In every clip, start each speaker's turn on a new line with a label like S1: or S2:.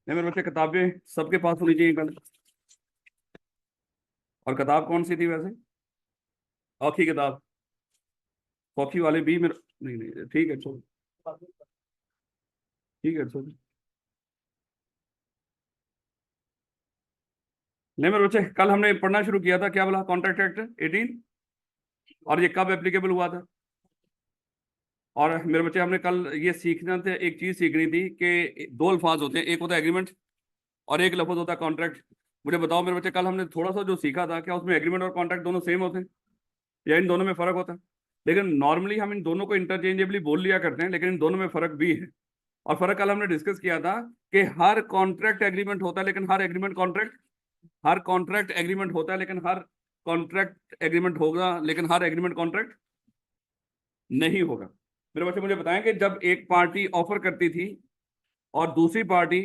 S1: नहीं मेरे बच्चे, किताबें सबके पास होनी चाहिए कल। और किताब कौन सी थी वैसे? औखी किताब। औखी वाले भी मेरे, नहीं नहीं ठीक है चलो, ठीक है चलो। नहीं मेरे बच्चे, कल हमने पढ़ना शुरू किया था, क्या बोला? Contract act 18। और ये कब एप्लीकेबल हुआ था? और मेरे बच्चे, हमने कल ये सीखना थे, एक चीज सीखनी थी कि दो अल्फाज होते हैं, एक होता है एग्रीमेंट और एक लफ्ज होता है कॉन्ट्रैक्ट। मुझे बताओ मेरे बच्चे, कल हमने थोड़ा सा जो सीखा था, क्या उसमें एग्रीमेंट और कॉन्ट्रैक्ट दोनों सेम होते हैं या इन दोनों में फर्क होता है? लेकिन नॉर्मली हम इन दोनों को इंटरचेंजेबली बोल लिया करते हैं, लेकिन इन दोनों में फर्क भी है। और फर्क कल हमने डिस्कस किया था कि हर कॉन्ट्रैक्ट एग्रीमेंट होता है लेकिन हर एग्रीमेंट कॉन्ट्रैक्ट, हर कॉन्ट्रैक्ट एग्रीमेंट होता है लेकिन हर कॉन्ट्रैक्ट एग्रीमेंट होगा, लेकिन हर एग्रीमेंट कॉन्ट्रैक्ट नहीं होगा। मेरे बच्चे मुझे बताएं कि जब एक पार्टी ऑफर करती थी और दूसरी पार्टी,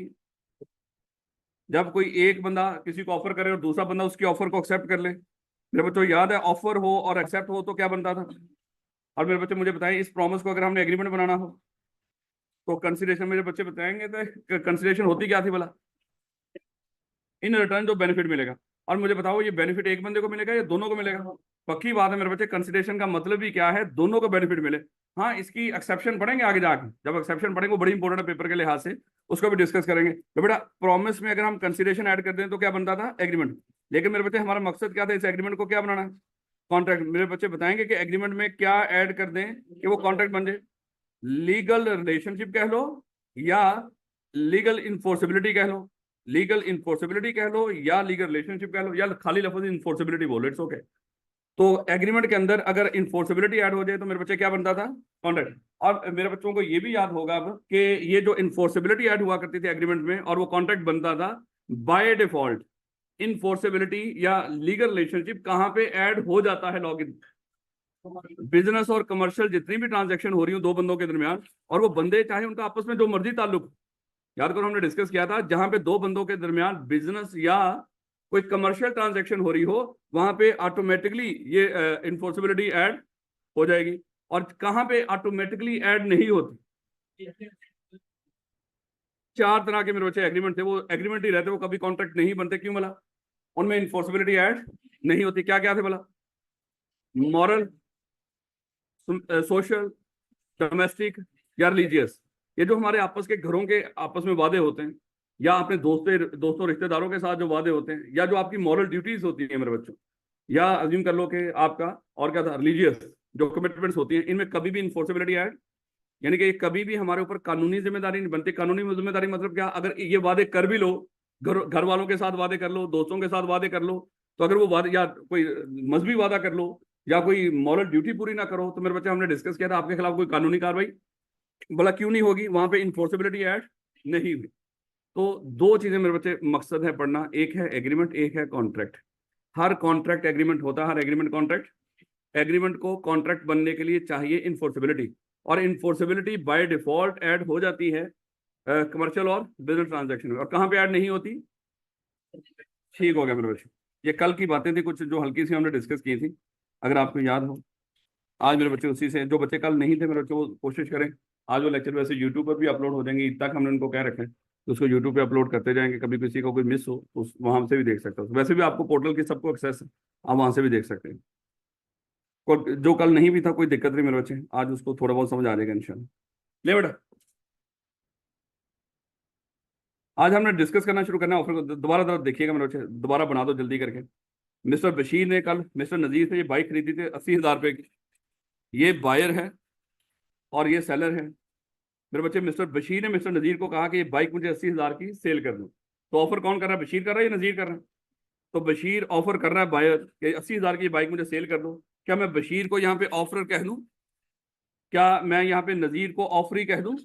S1: जब कोई एक बंदा किसी को ऑफर करे और दूसरा बंदा उसकी ऑफर को एक्सेप्ट कर ले, मेरे बच्चों याद है, ऑफर हो और एक्सेप्ट हो तो क्या बनता था? और मेरे बच्चे मुझे बताएं, इस प्रॉमिस को अगर हमने एग्रीमेंट बनाना हो तो कंसिडरेशन, मेरे बच्चे बताएंगे तो कंसिडरेशन होती क्या थी भला? इन रिटर्न जो बेनिफिट मिलेगा। और मुझे बताओ, ये बेनिफिट एक बंदे को मिलेगा या दोनों को मिलेगा? पक्की बात है मेरे बच्चे, कंसिडरेशन का मतलब ही क्या है? दोनों को बेनिफिट मिले। हाँ, इसकी एक्सेप्शन पढ़ेंगे आगे जाके, जब एक्सेप्शन पढ़ेंगे वो बड़ी इंपॉर्टेंट है पेपर के लिहाज से, उसको भी डिस्कस करेंगे। तो बेटा, प्रॉमिस में अगर हम कंसिडरेशन ऐड कर दें तो क्या बनता था? एग्रीमेंट। लेकिन मेरे बच्चे, हमारा मकसद क्या था इस एग्रीमेंट को क्या बनाना है? कॉन्ट्रैक्ट। मेरे बच्चे बताएंगे कि एग्रीमेंट में क्या ऐड कर दें कि वो कॉन्ट्रैक्ट बन जाए? लीगल रिलेशनशिप कह लो या लीगल इन्फोर्सिबिलिटी कह लो, लीगल इन्फोर्सिबिलिटी कह लो या लीगल रिलेशनशिप कह लो, या खाली लफ्ज इन्फोर्सिबिलिटी बोलो, इट्स ओके। तो एग्रीमेंट के अंदर अगर इन्फोर्सिबिलिटी ऐड हो जाए तो मेरे बच्चे क्या बनता था? कॉन्ट्रैक्ट। और मेरे बच्चों को ये भी याद होगा अब कि ये जो इन्फोर्सिबिलिटी ऐड हुआ करती थी एग्रीमेंट में और वो कॉन्ट्रैक्ट बनता था बाय डिफॉल्ट, इन्फोर्सिबिलिटी या लीगल रिलेशनशिप कहाँ पे ऐड हो जाता है? लॉगिन। बिजनेस और कमर्शियल जितनी भी ट्रांजैक्शन हो रही हो दो बंदों के दरमियान, और वो बंदे चाहे उनका आपस में जो मर्जी ताल्लुक, याद करो हमने डिस्कस किया था, जहां पे दो बंदों के दरमियान बिजनेस या कोई कमर्शियल ट्रांजैक्शन हो रही हो, वहां पे ऑटोमेटिकली ये इन्फोर्सिबिलिटी ऐड हो जाएगी। और कहां पे ऑटोमेटिकली ऐड नहीं होती? चार तरह के मेरे बच्चे एग्रीमेंट थे, वो एग्रीमेंट ही रहते, वो कभी कॉन्ट्रैक्ट नहीं बनते। क्यों बोला? उनमें इन्फोर्सिबिलिटी ऐड नहीं होती। क्या क्या थे बोला? मॉरल, सोशल, डोमेस्टिक या रिलीजियस। ये जो हमारे आपस के घरों के आपस में वादे होते हैं, या अपने दोस्तों रिश्तेदारों के साथ जो वादे होते हैं, या जो आपकी मॉरल ड्यूटीज होती है मेरे बच्चों, या अज्यूम कर लो कि आपका और क्या था, रिलीजियस जो कमिटमेंट्स होती हैं, इनमें कभी भी इन्फोर्सिबिलिटी ऐड, यानी कि ये कभी भी हमारे ऊपर कानूनी जिम्मेदारी नहीं बनती। कानूनी जिम्मेदारी मतलब क्या? अगर ये वादे कर भी लो, घर वालों के साथ वादे कर लो, दोस्तों के साथ वादे कर लो, तो अगर वो वादे, या कोई मजहबी वादा कर लो, या कोई मॉरल ड्यूटी पूरी ना करो, तो मेरे बच्चे हमने डिस्कस किया था आपके खिलाफ कोई कानूनी कार्रवाई, बोला क्यों नहीं होगी? वहां पे इन्फोर्सिबिलिटी ऐड नहीं हुई। तो दो चीजें मेरे बच्चे मकसद है पढ़ना, एक है एग्रीमेंट, एक है कॉन्ट्रैक्ट। हर कॉन्ट्रैक्ट एग्रीमेंट होता है, हर एग्रीमेंट कॉन्ट्रैक्ट। एग्रीमेंट को कॉन्ट्रैक्ट बनने के लिए चाहिए इन्फोर्सिबिलिटी, और इन्फोर्सिबिलिटी बाय डिफॉल्ट ऐड हो जाती है कमर्शियल और बिजनेस ट्रांजैक्शन में। और कहाँ पे ऐड नहीं होती? ठीक हो गया मेरे बच्चे, ये कल की बातें थी कुछ जो हल्की सी हमने डिस्कस की थी, अगर आपको याद हो। आज मेरे बच्चे उसी से, जो बच्चे कल नहीं थे मेरे बच्चे, वो कोशिश करें, आज वो लेक्चर वैसे यूट्यूब पर भी अपलोड हो जाएंगे, ईद तक हमने उनको कह रखे हैं, तो उसको यूट्यूब पे अपलोड करते जाएंगे। कभी किसी को कोई मिस हो तो वहां से भी देख सकते हो। वैसे भी आपको पोर्टल की सबको एक्सेस है, आप वहां से भी देख सकते हैं। जो कल नहीं भी था कोई दिक्कत नहीं मेरे बच्चे, आज उसको थोड़ा बहुत समझ आ जाएगा इंशाल्लाह। ले बेटा, आज हमने डिस्कस करना शुरू करना है ऑफर को। दोबारा दोबारा देखिएगा मेरे बच्चे, दोबारा बना दो जल्दी करके। मिस्टर बशीर ने कल मिस्टर नजीर से ये बाइक खरीदी थी 80,000 रुपए की। ये बायर है और ये सेलर है। मेरे बच्चे, मिस्टर बशीर ने मिस्टर नजीर को कहा कि ये बाइक मुझे 80,000 की सेल कर दो। तो ऑफर कौन कर रहा है? बशीर कर रहा है या नजीर कर रहा है? तो बशीर ऑफर कर रहा है बायर कि 80,000 की बाइक मुझे सेल कर दो। क्या मैं बशीर को यहाँ पे ऑफर कह दूं? क्या मैं यहाँ पे नजीर को ऑफर ही कह दूं?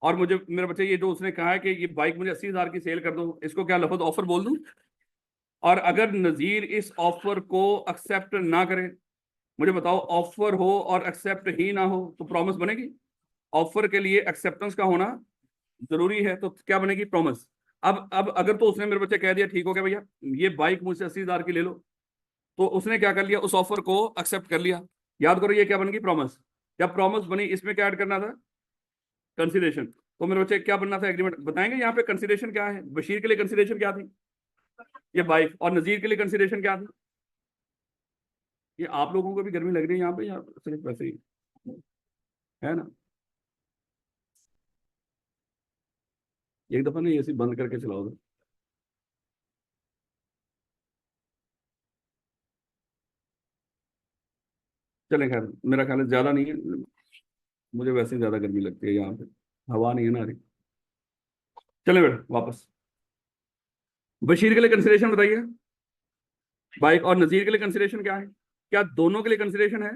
S1: और मुझे मेरे बच्चे, ये जो उसने कहा है कि ये बाइक मुझे 80,000 की सेल कर दो, इसको क्या लफ्ज ऑफर बोल दूं? और अगर नजीर इस ऑफर को एक्सेप्ट ना करे, मुझे बताओ, ऑफर हो और एक्सेप्ट ही ना हो तो प्रॉमिस बनेगी? ऑफर के लिए एक्सेप्टेंस का होना जरूरी है, तो क्या बनेगी? प्रॉमिस। अब अगर तो उसने मेरे बच्चे कह दिया ठीक हो गया भैया, ये बाइक मुझसे 80,000 की ले लो, तो उसने क्या कर लिया? उस ऑफर को एक्सेप्ट कर लिया। याद करो ये क्या बन गई? प्रॉमिस। जब प्रॉमिस बनी, इसमें क्या ऐड करना था? कंसिडरेशन। तो मेरे बच्चे क्या बनना था एग्रीमेंट बताएंगे। यहाँ पे कंसिडरेशन क्या है, बशीर के लिए कंसिडरेशन क्या थी, ये बाइक, और नजीर के लिए कंसिडरेशन क्या थी। ये आप लोगों को भी गर्मी लग रही है यहाँ पे, या सिर्फ वैसे ही है ना। एक दफा नहीं एसी बंद करके चलाओ तो। चलें खैर, मेरा ख्याल है ज्यादा नहीं है, मुझे वैसे ही ज्यादा गर्मी लगती है यहाँ पे, हवा नहीं है ना आ रही। चले बेटा वापस, बशीर के लिए कंसिडरेशन बताइए, बाइक, और नजीर के लिए कंसिडरेशन क्या है, क्या दोनों के लिए कंसिडरेशन है।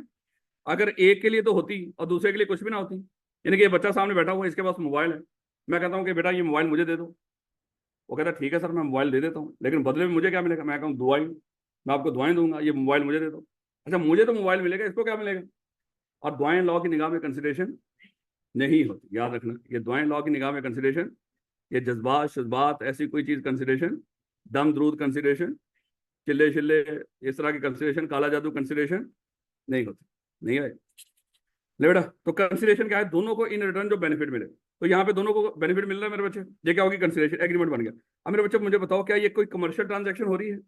S1: अगर एक के लिए तो होती और दूसरे के लिए कुछ भी ना होती, यानी कि ये बच्चा सामने बैठा हुआ है, इसके पास मोबाइल है, मैं कहता हूँ कि बेटा ये मोबाइल मुझे दे दो, वो कहता है ठीक है सर मैं मोबाइल दे देता हूँ, लेकिन बदले में मुझे क्या मिलेगा, मैं कहूँ दुआई, मैं आपको दुआएं दूंगा, ये मोबाइल मुझे दे दो। अच्छा मुझे तो मोबाइल मिलेगा, इसको क्या मिलेगा। और दुआएं लॉ की निगाह में कंसिडरेशन नहीं होती, याद रखना, ये दुआएं लॉ की निगाह में कंसिडरेशन, ये जज्बात शज्बात ऐसी कोई चीज कंसिडरेशन, दम द्रूद कंसिडरेशन, चिल्ले चिल्ले इस तरह की कंसिडरेशन, काला जादू कंसिडरेशन नहीं होती, नहीं है। ले बेटा, तो कंसिडरेशन क्या है, दोनों को इन रिटर्न जो बेनिफिट मिले, तो यहाँ पे दोनों को बेनिफिट मिल रहा है मेरे बच्चे, ये क्या होगी, कंसिडरेशन एग्रीमेंट बन गया। अब मेरे बच्चे मुझे बताओ, क्या ये कोई कमर्शियल ट्रांजैक्शन हो रही है।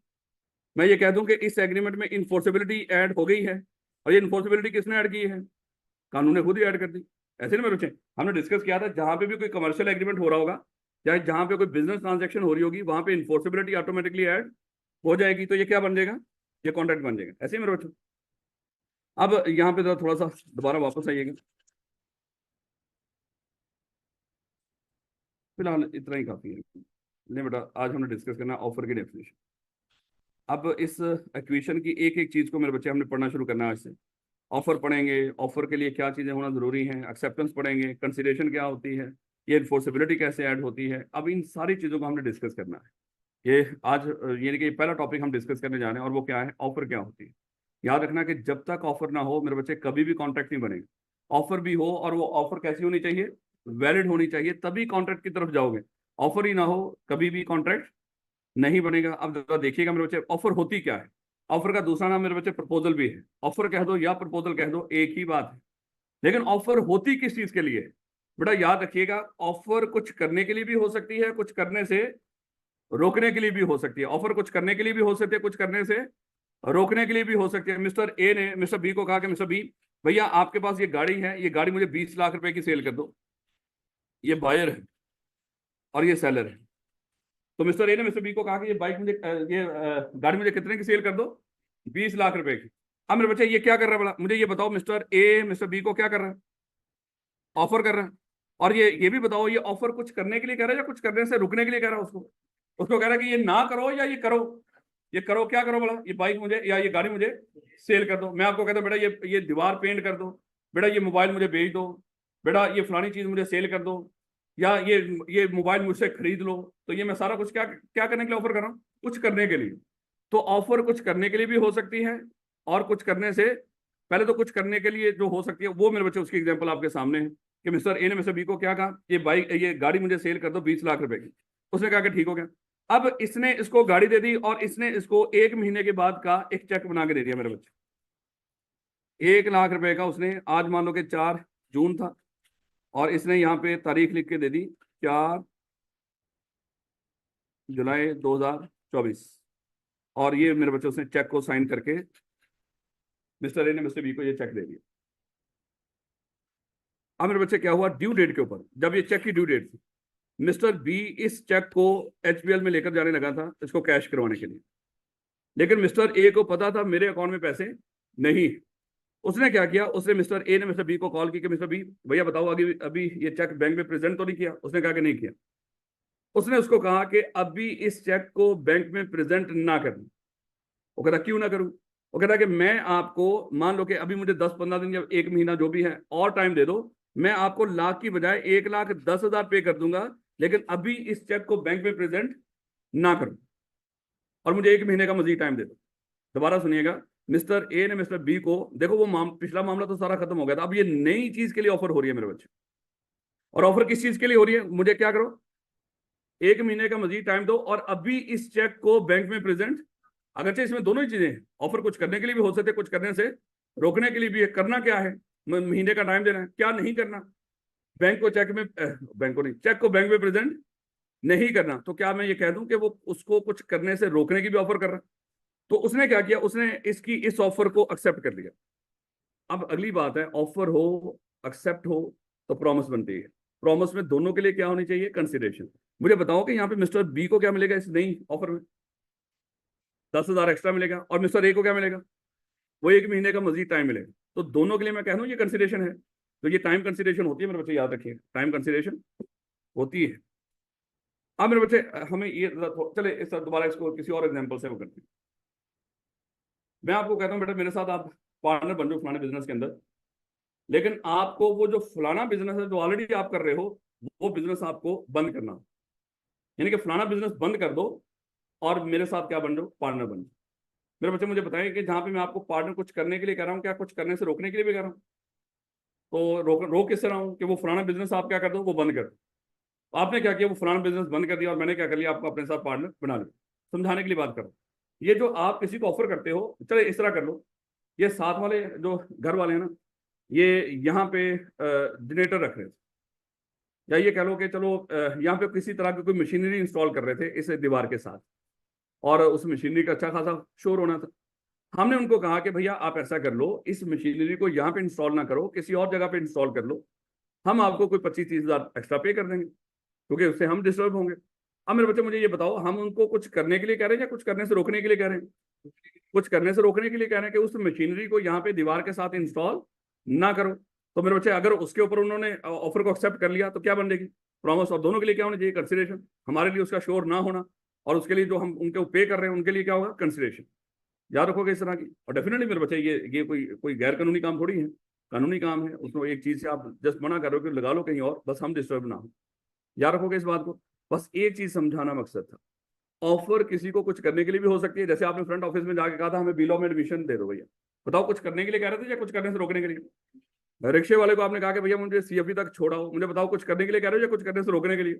S1: मैं ये कह दूं कि इस एग्रीमेंट में इन्फोर्सेबिलिटी ऐड हो गई है, और ये इन्फोर्सेबिलिटी किसने ऐड की है, कानून ने खुद ही ऐड कर दी। ऐसे ना मेरे बच्चे, हमने डिस्कस किया था, जहां पे भी कोई कमर्शियल एग्रीमेंट हो रहा होगा, या जहां पे कोई बिजनेस ट्रांजैक्शन हो रही होगी, वहां पे इन्फोर्सेबिलिटी ऑटोमेटिकली ऐड हो जाएगी, तो ये क्या बन जाएगा, ये कॉन्ट्रैक्ट बन जाएगा। ऐसे ही मेरे बच्चों, अब यहाँ पे थोड़ा सा दोबारा वापस आइएगा, फिलहाल इतना ही काफी है। नहीं बेटा, आज हमने डिस्कस करना ऑफर की डेफिनेशन। अब इस इक्वेशन की एक एक चीज को मेरे बच्चे हमने पढ़ना शुरू करना है आज से। ऑफर पढ़ेंगे, ऑफर के लिए क्या चीजें होना जरूरी है, एक्सेप्टेंस पढ़ेंगे, कंसिडरेशन क्या होती है, ये इन्फोर्सेबिलिटी कैसे ऐड होती है। अब इन सारी चीजों को हमने डिस्कस करना है। ये आज यानी कि पहला टॉपिक हम डिस्कस करने जा रहे हैं, और वो क्या है, ऑफर क्या होती है। याद रखना कि जब तक ऑफर ना हो मेरे बच्चे, कभी भी कॉन्ट्रैक्ट नहीं बनेगा। ऑफर भी हो, और वो ऑफर कैसी होनी चाहिए, वैलिड होनी चाहिए, तभी कॉन्ट्रैक्ट की तरफ जाओगे। ऑफर ही ना हो, कभी भी कॉन्ट्रैक्ट नहीं बनेगा। अब जरा देखिएगा मेरे बच्चे, ऑफर होती क्या है। ऑफर का दूसरा नाम मेरे बच्चे प्रपोजल भी है। ऑफर कह दो या प्रपोजल कह दो, एक ही बात है। लेकिन ऑफर होती किस चीज के लिए है बेटा, याद रखिएगा, ऑफर कुछ करने के लिए भी हो सकती है, कुछ करने से रोकने के लिए भी हो सकती है। ऑफर कुछ करने के लिए भी हो सकती है, कुछ करने से रोकने के लिए भी हो सकती है। मिस्टर ए ने मिस्टर बी को कहा कि मिस्टर बी, भैया आपके पास ये गाड़ी है, ये गाड़ी मुझे 20 लाख रुपए की सेल कर दो। ये बायर है और ये सेलर है। तो मिस्टर ए ने मिस्टर बी को कहा कि ये बाइक मुझे गाड़ी मुझे कितने की सेल कर दो, 20 लाख रुपए की। अब मेरे बच्चे ये क्या कर रहा है बोला, मुझे ये बताओ, मिस्टर ए मिस्टर बी को क्या कर रहा है, ऑफर कर रहा है। और ये भी बताओ, ये ऑफर कुछ करने के लिए कह रहा है या कुछ करने से रुकने के लिए कह रहा है उसको। उसको कह रहा है कि ये ना करो या ये करो। ये करो, क्या करो बोला, ये बाइक मुझे या ये गाड़ी मुझे सेल कर दो। मैं आपको कहता हूँ बेटा ये दीवार पेंट कर दो, बेटा ये मोबाइल मुझे बेच दो, बेटा ये फलानी चीज मुझे सेल कर दो, या ये मोबाइल मुझसे खरीद लो। तो ये मैं सारा कुछ क्या क्या करने के लिए ऑफर कर रहा हूँ, कुछ करने के लिए। तो ऑफर कुछ करने के लिए भी हो सकती है, और कुछ करने से पहले, तो कुछ करने के लिए जो हो सकती है वो मेरे बच्चे उसकी एग्जांपल आपके सामने है, कि मिस्टर ए ने मिस्टर बी को क्या कहा, ये गाड़ी मुझे सेल कर दो 20 लाख रुपए की। उसने कहा कि ठीक हो गया। अब इसने इसको गाड़ी दे दी, और इसने इसको 1 महीने के बाद का एक चेक बना के दे दिया मेरे बच्चे, 1 लाख रुपए का। उसने आज मान लो कि 4 जून था, और इसने यहाँ पे तारीख लिख के दे दी 4 जुलाई 2024, और ये मेरे बच्चे उसने चेक को साइन करके मिस्टर ए ने मिस्टर बी को ये चेक दे दिया। अब मेरे बच्चे क्या हुआ, ड्यू डेट के ऊपर, जब ये चेक की ड्यू डेट थी, मिस्टर बी इस चेक को एचबीएल में लेकर जाने लगा था इसको कैश करवाने के लिए। लेकिन मिस्टर ए को पता था मेरे अकाउंट में पैसे नहीं। उसने क्या किया, उसने मिस्टर ए ने मिस्टर बी को कॉल की कि मिस्टर बी भैया बताओ, अभी अभी ये चेक बैंक में प्रेजेंट तो नहीं किया। उसने कहा कि नहीं किया। उसने उसको कहा कि अभी इस चेक को बैंक में प्रेजेंट ना करना। वो कहता क्यों ना करूं। वो कहता कि मैं आपको, मान लो कि अभी मुझे 10-15 दिन या 1 महीना जो भी है और टाइम दे दो, मैं आपको लाख की बजाय 1,10,000 पे कर दूंगा, लेकिन अभी इस चेक को बैंक में प्रेजेंट ना करूं, और मुझे 1 महीने का मजीद टाइम दे दो। दोबारा सुनिएगा, मिस्टर ए ने मिस्टर बी को, देखो वो पिछला मामला तो सारा खत्म हो गया था, अब ये नई चीज के लिए ऑफर हो रही है मेरे बच्चे। और ऑफर किस चीज के लिए हो रही है, मुझे क्या करो, 1 महीने का मजीद टाइम दो, और अभी इस चेक को बैंक में प्रेजेंट। अगरचे इसमें दोनों ही चीजें हैं, ऑफर कुछ करने के लिए भी हो सकते, कुछ करने से रोकने के लिए भी है। करना क्या है, महीने का टाइम देना है, क्या नहीं करना, बैंक को चेक में बैंक को नहीं, चेक को बैंक में प्रेजेंट नहीं करना, तो क्या मैं ये कह दूं कि वो उसको कुछ करने से रोकने की भी ऑफर कर रहा है? तो उसने क्या किया, उसने इसकी इस ऑफर को एक्सेप्ट कर लिया। अब अगली बात है, ऑफर हो, एक्सेप्ट हो, तो प्रॉमिस बनती है। प्रॉमिस में दोनों के लिए क्या होनी चाहिए, कंसिडरेशन। मुझे बताओ कि यहाँ पे मिस्टर बी को क्या मिलेगा इस नई ऑफर में? 10,000 एक्स्ट्रा मिलेगा। और मिस्टर ए को क्या मिलेगा? वो 1 महीने का मजीद टाइम मिलेगा। तो दोनों के लिए मैं कह रहा हूँ ये कंसिडरेशन है। तो ये टाइम कंसिडरेशन होती है मेरे बच्चे, याद रखिए, टाइम कंसिडरेशन होती है। अब मेरे बच्चे हमें ये चले इस दोबारा इसको किसी और एग्जांपल से वो करते हैं। मैं आपको कहता हूँ बेटा, मेरे साथ आप पार्टनर बन जाओ फलाने बिजनेस के अंदर, लेकिन आपको वो जो फलाना बिजनेस है जो ऑलरेडी आप कर रहे हो, वो बिजनेस आपको बंद करना, यानी कि फलाना बिजनेस बंद कर दो और मेरे साथ क्या बन जाओ, पार्टनर बन जाओ। मेरे बच्चे मुझे बताएं कि जहां पे मैं आपको पार्टनर कुछ करने के लिए कह रहा हूँ, क्या कुछ करने से रोकने के लिए भी कह रहा हूँ? तो रोक किस रहा हूँ कि वो फलाना बिजनेस आप क्या कर दो, वो बंद कर दो। आपने क्या किया, वो फलाना बिजनेस बंद कर दिया, और मैंने क्या कर लिया, आपको अपने साथ पार्टनर बना लिया। समझाने के लिए बात करो। ये जो आप किसी को ऑफर करते हो, चले इस तरह कर लो, ये साथ वाले जो घर वाले हैं ना, ये यहाँ पे जनरेटर रख रहे थे, या ये कह लो कि चलो यहाँ पे किसी तरह की कोई मशीनरी इंस्टॉल कर रहे थे इस दीवार के साथ, और उस मशीनरी का अच्छा खासा शोर होना था। हमने उनको कहा कि भैया आप ऐसा कर लो, इस मशीनरी को यहाँ पे इंस्टॉल ना करो, किसी और जगह पे इंस्टॉल कर लो, हम आपको कोई 25-30 हज़ार एक्स्ट्रा पे कर देंगे, क्योंकि उससे हम डिस्टर्ब होंगे। अब मेरे बच्चे मुझे ये बताओ, हम उनको कुछ करने के लिए कह रहे हैं या कुछ करने से रोकने के लिए कह रहे हैं? कुछ करने से रोकने के लिए कह रहे हैं कि उस मशीनरी को यहाँ पे दीवार के साथ इंस्टॉल ना करो। तो मेरे बच्चे अगर उसके ऊपर उन्होंने ऑफर को एक्सेप्ट कर लिया तो क्या बन जाएगी, प्रॉमिस। और दोनों के लिए क्या होना चाहिए, कंसिडरेशन। हमारे लिए उसका शोर ना होना, और उसके लिए जो हम उनके पे कर रहे हैं उनके लिए क्या होगा, कंसिडरेशन। याद रखोगे इस तरह की। और डेफिनेटली मेरे बच्चे, ये कोई गैर कानूनी काम थोड़ी है, कानूनी काम है। उसको एक चीज से आप जस्ट मना कर रहे हो कि लगा लो कहीं और, बस हम डिस्टर्ब ना हो। याद रखोगे इस बात को। बस एक चीज समझाना मकसद था। ऑफर किसी को कुछ करने के लिए भी हो सकती है, जैसे आपने फ्रंट ऑफिस में जाके कहा था हमें बिलो में एडमिशन दे दो भैया। बताओ, कुछ करने के लिए कह रहे थे या कुछ करने से रोकने के लिए? रिक्शे वाले को आपने कहा कि भैया मुझे सीएफई तक छोड़ाओ, मुझे बताओ कुछ करने के लिए कह रहे हो या कुछ करने से रोकने के लिए?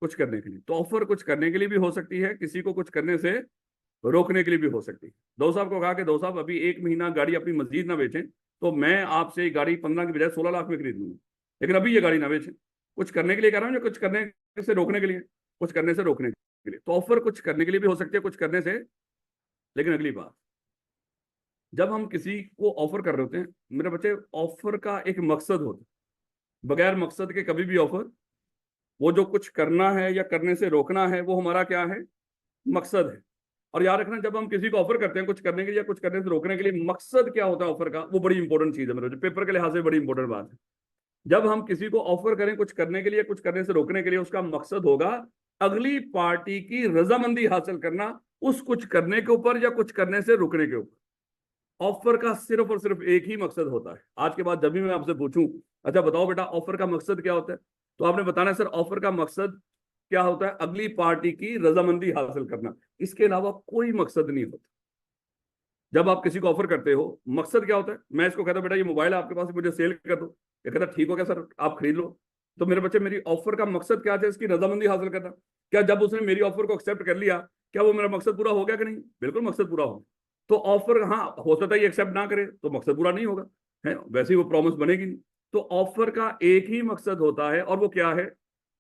S1: कुछ करने के लिए। तो ऑफर कुछ करने के लिए भी हो सकती है, किसी को कुछ करने से रोकने के लिए भी हो सकती है। दो साहब को कहा कि दो साहब अभी 1 महीना गाड़ी अपनी मस्जिद ना बेचें, तो मैं आपसे गाड़ी 15 की बजाय 16 लाख में खरीद लूंगा, लेकिन अभी ये गाड़ी ना बेचें। कुछ करने के लिए कह रहा हूँ या कुछ करने से रोकने के लिए? कुछ करने से रोकने के लिए। तो ऑफर कुछ करने के लिए भी हो सकती है, कुछ करने से। लेकिन अगली बात, जब हम किसी को ऑफर कर रहे होते हैं मेरे बच्चे, ऑफर का एक मकसद होता है। बगैर मकसद के कभी भी ऑफर, वो जो कुछ करना है या करने से रोकना है, वो हमारा क्या है, मकसद है। और याद रखना, जब हम किसी को ऑफर करते हैं कुछ करने के लिए या कुछ करने से रोकने के लिए, मकसद क्या होता है ऑफर का, वो बड़ी इंपॉर्टेंट चीज है मेरे, पेपर के लिहाज से बड़ी इंपॉर्टेंट बात है। जब हम किसी को ऑफर करें कुछ करने के लिए, कुछ करने से रोकने के लिए, उसका मकसद होगा अगली पार्टी की रजामंदी हासिल करना उस कुछ करने के ऊपर या कुछ करने से रुकने के ऊपर। ऑफर का सिर्फ और सिर्फ एक ही मकसद होता है। आज के बाद जब भी मैं आपसे पूछूं, अच्छा बताओ बेटा ऑफर का मकसद क्या होता है, तो आपने बताना है सर ऑफर का मकसद क्या होता है, अगली पार्टी की रजामंदी हासिल करना। इसके अलावा कोई मकसद नहीं होता। जब आप किसी को ऑफर करते हो, मकसद क्या होता है? मैं इसको कहता हूं बेटा ये मोबाइल आपके पास, मुझे सेल कर दो, ये कहता ठीक हो गया सर आप खरीद लो। तो मेरे बच्चे, मेरी ऑफर का मकसद क्या है, इसकी रजामंदी हासिल करना। क्या जब उसने मेरी ऑफर को एक्सेप्ट कर लिया, क्या वो मेरा मकसद पूरा हो गया कि नहीं? बिल्कुल मकसद पूरा हो। तो ऑफर, हाँ हो सकता है ये एक्सेप्ट ना करे तो मकसद पूरा नहीं होगा, है वैसे ही वो प्रॉमिस बनेगी नहीं। तो ऑफर का एक ही मकसद होता है, और वो क्या है,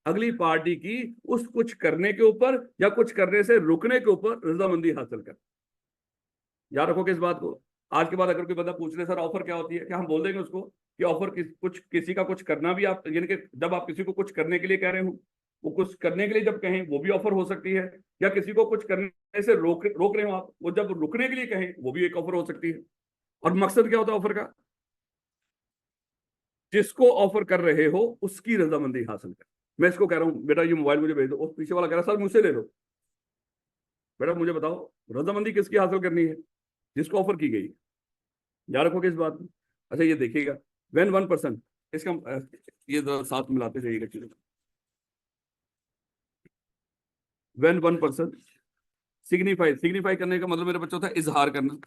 S1: अगली पार्टी की उस कुछ करने के ऊपर या कुछ करने से रुकने के ऊपर रजामंदी हासिल कर। याद रखोगे इस बात को। आज के बाद अगर कोई बंदा पूछ ले सर ऑफर क्या होती है, क्या हम बोल देंगे उसको कि ऑफर कुछ किसी का कुछ करना भी, आप यानी कि जब आप किसी को कुछ करने के लिए कह रहे हो, वो कुछ करने के लिए जब कहें वो भी ऑफर हो सकती है, या किसी को कुछ करने से रोक रहे हो आप, वो जब रुकने के लिए कहें वो भी एक ऑफर हो सकती है। और मकसद क्या होता है ऑफर का, जिसको ऑफर कर रहे हो उसकी रजामंदी हासिल कर। मैं इसको कह रहा हूँ बेटा ये मोबाइल मुझे भेज दो, और पीछे वाला कह रहा है सर मुझसे ले लो। बेटा मुझे बताओ रजामंदी किसकी हासिल करनी है, जिसको ऑफर की गई। याद रखोगे इस बात में। अच्छा ये देखिएगा, वेन 1%, इसका ये साथ मिलाते जाइएगा चीजों। वेन 1% सिग्निफाई, सिग्निफाई करने का मतलब मेरे बच्चों था इजहार करना।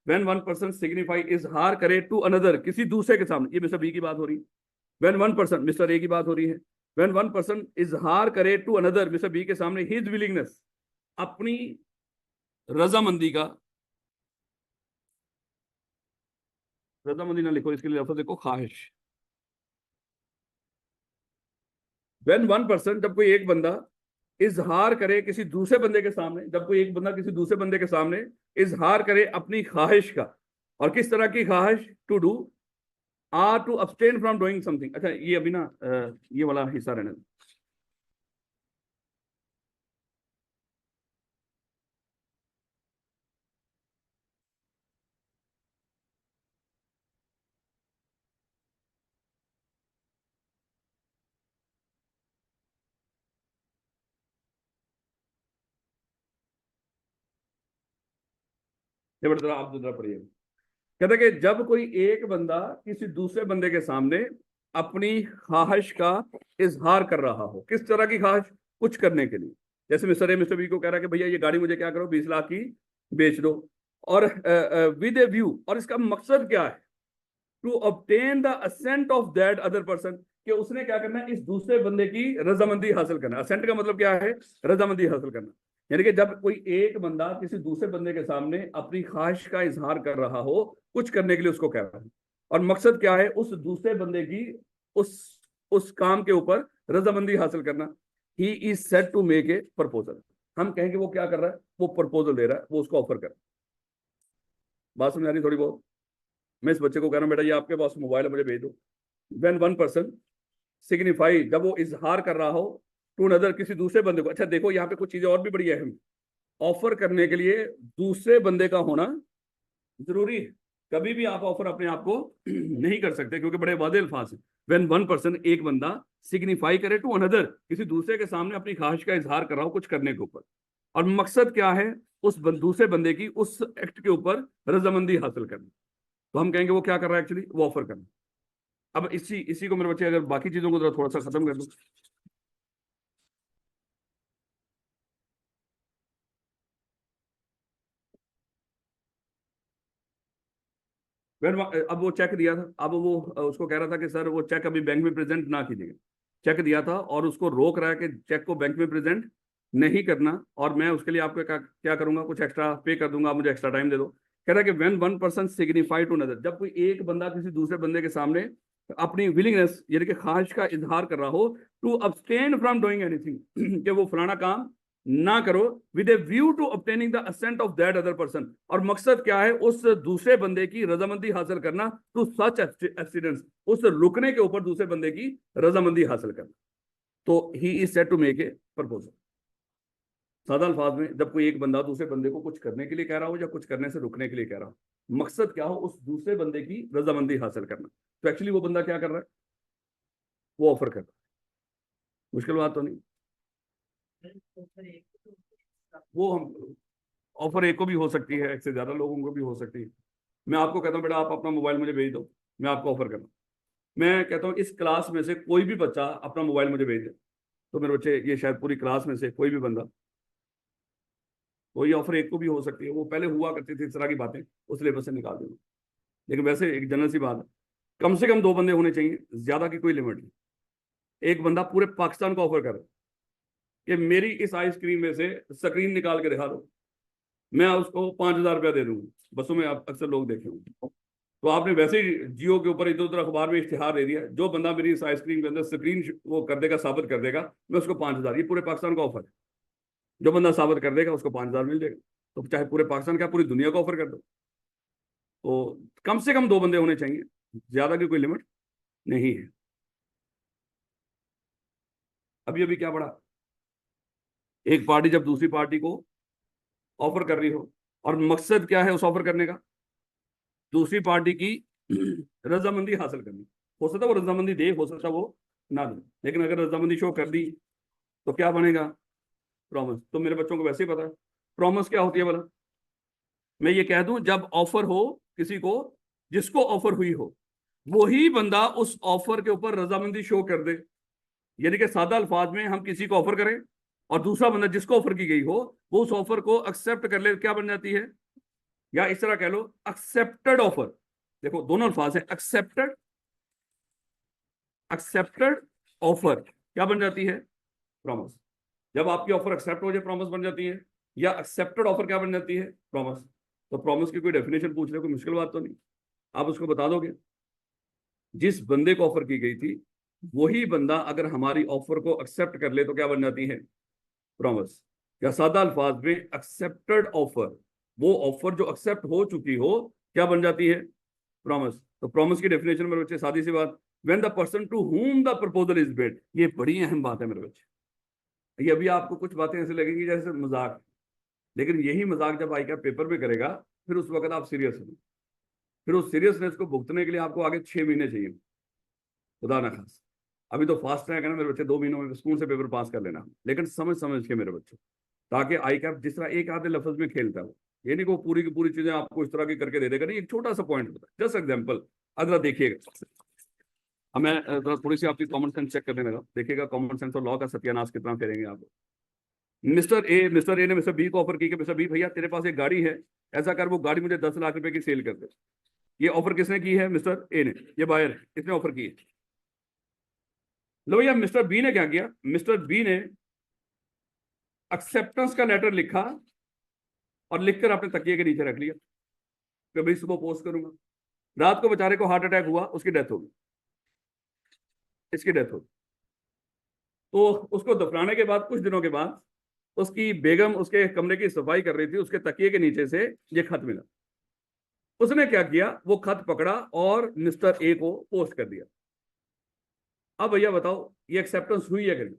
S1: वेन 1% सिग्निफाई, इजहार करे टू अनदर, किसी दूसरे के सामने। ये मिस्टर बी की बात हो रही है। वेन 1% मिस्टर ए की बात हो रही है। वेन 1% इजहार करे टू अनदर, मिस्टर बी के सामने, हिज विलिंगनेस, अपनी रजामंदी का, रजामंदी ना लिखो इसके लिए लफ्ज देखो, ख्वाहिश। व्हेन वन पर्सन, जब कोई एक बंदा इजहार करे किसी दूसरे बंदे के सामने, जब कोई एक बंदा किसी दूसरे बंदे के सामने इजहार करे अपनी ख्वाहिश का, और किस तरह की ख्वाहिश, to do or to abstain from doing something. अच्छा ये अभी ना ये वाला हिस्सा रहने दो। ये बड़ा आप दूसरा पढ़िए। कहते कि जब कोई एक बंदा किसी दूसरे बंदे के सामने अपनी ख्वाहिश का इजहार कर रहा हो, किस तरह की ख्वाहिश, कुछ करने के लिए, जैसे मिस्टर ए मिस्टर बी को कह रहा है कि भैया ये गाड़ी मुझे क्या करो 20 लाख की बेच दो, और विद ए व्यू, और इसका मकसद क्या है, to obtain the assent of that other person, कि उसने क्या करना है, इस दूसरे बंदे की रजामंदी हासिल करना। असेंट का मतलब क्या है, रजामंदी हासिल करना। यानी कि जब कोई एक बंदा किसी दूसरे बंदे के सामने अपनी ख्वाहिश का इजहार कर रहा हो कुछ करने के लिए, उसको कह रहा है, और मकसद क्या है, उस दूसरे बंदे की उस उस काम के ऊपर रजामंदी हासिल करना। He is set to make a proposal. हम कहेंगे वो क्या कर रहा है, वो प्रपोजल दे रहा है, वो उसको ऑफर कर रहा है। बात समझ आ रही थोड़ी बहुत। मैं इस बच्चे को कह रहा हूं बेटा ये आपके पास मोबाइल है, मुझे भेज दो। व्हेन वन पर्सन सिग्निफाई, जब वो इजहार कर रहा हो टू अनदर, किसी दूसरे बंदे को। अच्छा देखो यहाँ पे कुछ चीजें और भी बड़ी अहम, ऑफर करने के लिए दूसरे बंदे का होना जरूरी है। कभी भी आप ऑफर अपने आप को नहीं कर सकते, क्योंकि बड़े वादे अल्फाज हैं। व्हेन वन पर्सन, एक बंदा सिग्निफाई करे टू अनदर, किसी दूसरे के सामने अपनी ख्वाहिश का इजहार कर रहा हो कुछ करने के ऊपर, और मकसद क्या है, उस दूसरे बंदे की उस एक्ट के ऊपर रजामंदी हासिल करना, तो हम कहेंगे वो क्या कर रहा है, एक्चुअली वो ऑफर करना। अब इसी इसी को मेरे बच्चे अगर बाकी चीजों को थोड़ा सा खत्म कर दो। अब वो चेक दिया था, अब वो उसको कह रहा था कि सर वो चेक अभी बैंक में प्रेजेंट ना कीजिएगा। चेक दिया था और उसको रोक रहा है कि चेक को बैंक में प्रेजेंट नहीं करना, और मैं उसके लिए आपको क्या करूंगा, कुछ एक्स्ट्रा पे कर दूंगा, आप मुझे एक्स्ट्रा टाइम दे दो। कह रहा है कि when one person signify to another, जब कोई एक बंदा किसी दूसरे बंदे के सामने अपनी विलिंगनेस यानी कि ख्वाहिश का इजहार कर रहा हो to abstain from doing anything, कि वो फलाना काम ना करो, with a view to obtaining the assent of that other person, और मकसद क्या है, उस दूसरे बंदे की रजामंदी हासिल करना, टू सच एक्सीडेंट्स, उस रुकने के ऊपर दूसरे बंदे की रजामंदी हासिल करना। तो he is set to make a proposal. सादा अल्फाज में, जब कोई एक बंदा दूसरे बंदे को कुछ करने के लिए कह रहा हो या कुछ करने से रुकने के लिए कह रहा हो, मकसद क्या हो, उस दूसरे बंदे की रजामंदी हासिल करना, तो एक्चुअली वो बंदा क्या कर रहा है, वो ऑफर कर रहा है। मुश्किल बात तो नहीं। वो हम ऑफर एक को भी हो सकती है, एक से ज्यादा लोगों को भी हो सकती है। मैं आपको कहता हूँ बेटा आप अपना मोबाइल मुझे भेज दो, मैं आपको ऑफर कर रहा हूँ। मैं कहता हूँ इस क्लास में से कोई भी बच्चा अपना मोबाइल मुझे भेज दे, तो मेरे बच्चे ये शायद पूरी क्लास में से कोई भी बंदा, तो ये ऑफर एक को भी हो सकती है। वो पहले हुआ करती थी इस तरह की बातें, उस सिलेबस से निकाल देंगे। लेकिन वैसे एक जनरल सी बात है, कम से कम 2 बंदे होने चाहिए, ज्यादा की कोई लिमिट नहीं। एक बंदा पूरे पाकिस्तान को ऑफर करे कि मेरी इस आइसक्रीम में से स्क्रीन निकाल के दिखा दो, मैं उसको 5,000 रुपया दे दूंगा। बसों में आप अक्सर लोग देखे होंगे, तो आपने वैसे ही जियो के ऊपर इधर उधर अखबार में इश्तिहार दे दिया, जो बंदा मेरी इस आइसक्रीम के अंदर स्क्रीन वो कर देगा, साबित कर देगा, मैं उसको 5,000, ये पूरे पाकिस्तान का ऑफर है। जो बंदा साबित कर देगा उसको 5,000 मिल जाएगा। तो चाहे पूरे पाकिस्तान का, पूरी दुनिया का ऑफर कर दो। तो कम से कम 2 बंदे होने चाहिए, ज्यादा की कोई लिमिट नहीं है। अभी अभी क्या पड़ा, एक पार्टी जब दूसरी पार्टी को ऑफर कर रही हो, और मकसद क्या है उस ऑफर करने का, दूसरी पार्टी की रजामंदी हासिल करनी। हो सकता है वो रजामंदी दे, हो सकता है वो ना दे, लेकिन अगर रजामंदी शो कर दी तो क्या बनेगा, प्रॉमिस। तो मेरे बच्चों को वैसे ही पता है प्रॉमिस क्या होती है बोला। मैं ये कह दूं, जब ऑफर हो किसी को, जिसको ऑफर हुई हो, वही बंदा उस ऑफर के ऊपर रजामंदी शो कर दे। यानी कि सादा अल्फाज में, हम किसी को ऑफर करें और दूसरा बंदा जिसको ऑफर की गई हो वो उस ऑफर को एक्सेप्ट कर ले, क्या बन जाती है, या इस तरह कह लो एक्सेप्टेड ऑफर। देखो दोनों अल्फाज है, एक्सेप्टेड, एक्सेप्टेड ऑफर क्या बन जाती है, प्रॉमिस। जब आपकी ऑफर एक्सेप्ट हो जाए प्रॉमिस बन जाती है, या एक्सेप्टेड ऑफर क्या बन जाती है, प्रॉमिस। तो प्रॉमिस की कोई डेफिनेशन पूछ रहे, कोई मुश्किल बात तो नहीं, आप उसको बता दोगे। जिस बंदे को ऑफर की गई थी वही बंदा अगर हमारी ऑफर को एक्सेप्ट कर ले तो क्या बन जाती है? प्रॉमिस। या सादा अल्फाज में एक्सेप्टेड ऑफर, वो ऑफर जो एक्सेप्ट हो चुकी हो क्या बन जाती है? प्रॉमिस। तो प्रॉमिस की डेफिनेशन मेरे बच्चे सादी सी बात, when the person to whom the proposal is made. ये बड़ी अहम बात है मेरे बच्चे। ये अभी आपको कुछ बातें ऐसे लगेंगी जैसे मजाक, लेकिन यही मजाक जब आई का पेपर में करेगा फिर उस वक्त आप सीरियस हो। फिर उस सीरियसनेस को भुगतने के लिए आपको आगे 6 महीने चाहिए, खुदा ना खास। अभी तो फास्ट ट्रैक है ना मेरे बच्चे, 2 महीनों में स्कूल से पेपर पास कर लेना, लेकिन समझ समझ के मेरे बच्चों, ताकि आई कैप जिस तरह एक आधे लफ्ज में खेलता है, ये नहीं को पूरी की पूरी चीजें आपको इस तरह की करके दे देगा, नहीं, एक छोटा सा पॉइंट होता है। जस्ट एग्जाम्पल, अगर देखिएगा, अब मैं थोड़ी सी आपकी कॉमन सेंस चेक करने लगा, देखिएगा कॉमन सेंस और लॉ का सत्यानाश कितना फेरेंगे आप। मिस्टर ए ने मिस्टर बी को ऑफर की कि मिस्टर बी भैया तेरे पास एक गाड़ी है, ऐसा कर वो गाड़ी मुझे 10 लाख रुपए की सेल कर दे। ये ऑफर किसने की है? मिस्टर ए ने, ये बायर है, इसने ऑफर की है। लो भैया मिस्टर बी ने क्या किया? मिस्टर बी ने एक्सेप्टेंस का लेटर लिखा और लिखकर अपने तकिए के नीचे रख लिया कि भाई सुबह पोस्ट करूंगा। रात को बेचारे को हार्ट अटैक हुआ, उसकी डेथ हो गई, इसकी डेथ हो गई। तो उसको दफनाने के बाद कुछ दिनों के बाद उसकी बेगम उसके कमरे की सफाई कर रही थी, उसके तकिए के नीचे से ये खत मिला। उसने क्या किया? वो खत पकड़ा और मिस्टर ए को पोस्ट कर दिया। अब भैया बताओ ये एक्सेप्टेंस हुई है कि?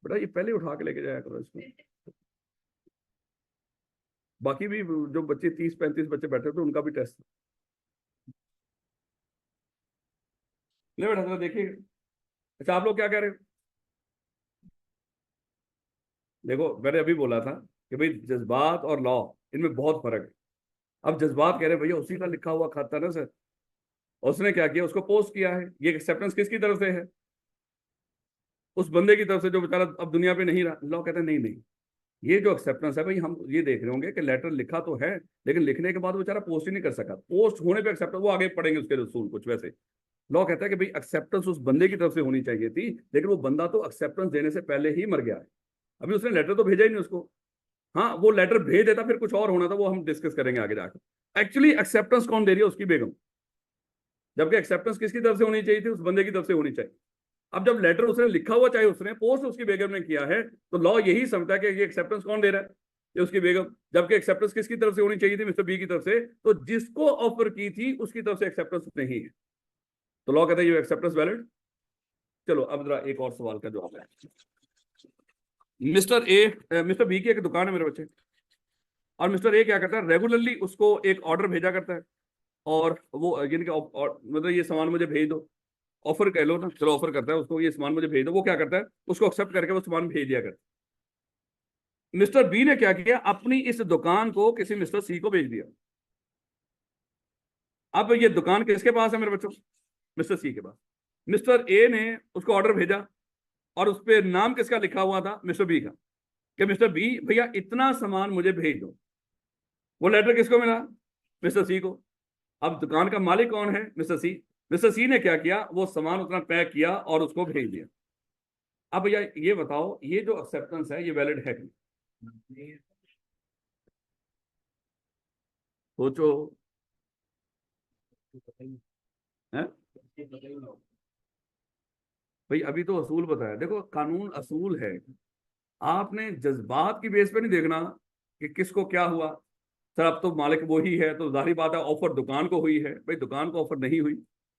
S1: बेटा ये पहले उठा के लेके जाया करो इसको। बाकी भी जो बच्चे 30-35 बच्चे बैठे थे उनका भी टेस्ट। ले बेटा जरा देखिए। अच्छा आप लोग क्या कह रहे हो? देखो मैंने अभी बोला था कि भाई जज्बात और लॉ इनमें बहुत फर्क है। अब जज्बात कह रहे भैया उसी का लिखा हुआ खत था ना सर, उसने क्या किया? उसको पोस्ट किया है। ये एक्सेप्टेंस किसकी तरफ से है? उस बंदे की तरफ से जो बेचारा अब दुनिया पे नहीं रहा। लॉ कहता है नहीं नहीं, ये जो एक्सेप्टेंस है भाई, हम ये देख रहे होंगे कि लेटर लिखा तो है लेकिन लिखने के बाद वो बेचारा पोस्ट ही नहीं कर सका, पोस्ट होने पे एक्सेप्टेंस, वो आगे पढ़ेंगे उसके रसूल कुछ वैसे। लॉ कहता है कि भाई एक्सेप्टेंस उस बंदे की तरफ से होनी चाहिए थी, लेकिन वो बंदा तो एक्सेप्टेंस देने से पहले ही मर गया है। अभी उसने लेटर तो भेजा ही नहीं उसको। हाँ वो लेटर भेज देता फिर कुछ और होना था, वो हम डिस्कस करेंगे आगे जाकर। एक्चुअली एक्सेप्टेंस कौन दे रही है? उसकी बेगम। जबकि एक्सेप्टेंस किसकी तरफ से होनी चाहिए थी? उस बंदे की तरफ से होनी चाहिए। अब जब लेटर उसने लिखा हुआ, चाहे उसने पोस्ट उसकी बेगम ने किया है, तो लॉ यही समझता है कि ये एक्सेप्टेंस कौन दे रहा है? ये उसकी बेगम। जबकि एक्सेप्टेंस किसकी तरफ से होनी चाहिए थी? मिस्टर बी की तरफ से। तो जिसको ऑफर की थी उसकी तरफ से एक्सेप्टेंस नहीं है, तो लॉ कहता है ये एक्सेप्टेंस वैलिड। चलो अब जरा एक और सवाल का जवाब है। मिस्टर बी की एक दुकान है मेरे बच्चे, और मिस्टर ए क्या करता है? रेगुलरली उसको एक ऑर्डर भेजा करता है, और वो यानी कि मतलब ये सामान मुझे भेज दो, ऑफर कह लो ना, चलो ऑफर करता है उसको, ये सामान मुझे भेज दो। वो क्या करता है? उसको एक्सेप्ट करके वो सामान भेज दिया करता है। मिस्टर बी ने क्या किया? अपनी इस दुकान को किसी मिस्टर सी को भेज दिया। अब ये दुकान किसके पास है मेरे बच्चों? मिस्टर सी के पास। मिस्टर ए ने उसको ऑर्डर भेजा और उस पर नाम किसका लिखा हुआ था? मिस्टर बी का, कि मिस्टर बी भैया इतना सामान मुझे भेज दो। वो लेटर किसको मिला? मिस्टर सी को। अब दुकान का मालिक कौन है? मिस्टर सी। मिस्टर सी ने क्या किया? वो सामान उतना पैक किया और उसको भेज दिया। अब भैया ये बताओ ये जो एक्सेप्टेंस है ये वैलिड है कि? सोचो। है भाई अभी तो असूल बताया, देखो कानून असूल है। आपने जज्बात की बेस पे नहीं देखना कि किसको क्या हुआ। सर अब तो मालिक वो ही है, तो जाहिर बात है ऑफर दुकान को हुई है। भाई दुकान को ऑफर नहीं हुई,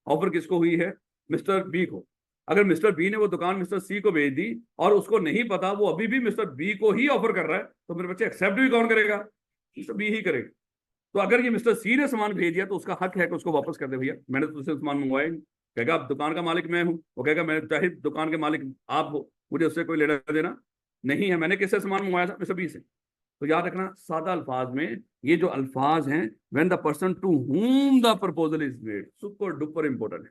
S1: ऑफर किसको हुई है? मिस्टर बी को। अगर मिस्टर बी ने वो दुकान मिस्टर सी को भेज दी और उसको नहीं पता, वो अभी भी मिस्टर बी को ही ऑफर कर रहा है, तो मेरे बच्चे एक्सेप्ट भी कौन करेगा? मिस्टर बी ही करेगा। तो अगर ये मिस्टर सी ने सामान भेज दिया तो उसका हक है कि उसको वापस कर दे, भैया मैंने तो तुझसे सामान मंगवाया नहीं। कहेगा अब दुकान का मालिक मैं हूं, वो कहेगा मैं चाहे दुकान के मालिक आप हो, मुझे उससे कोई लेना देना नहीं है, मैंने किससे सामान मंगवाया था? मिस्टर बी से। तो याद रखना सादा अल्फाज में ये जो अल्फाज हैं, when the person to whom the proposal is made, super duper important है।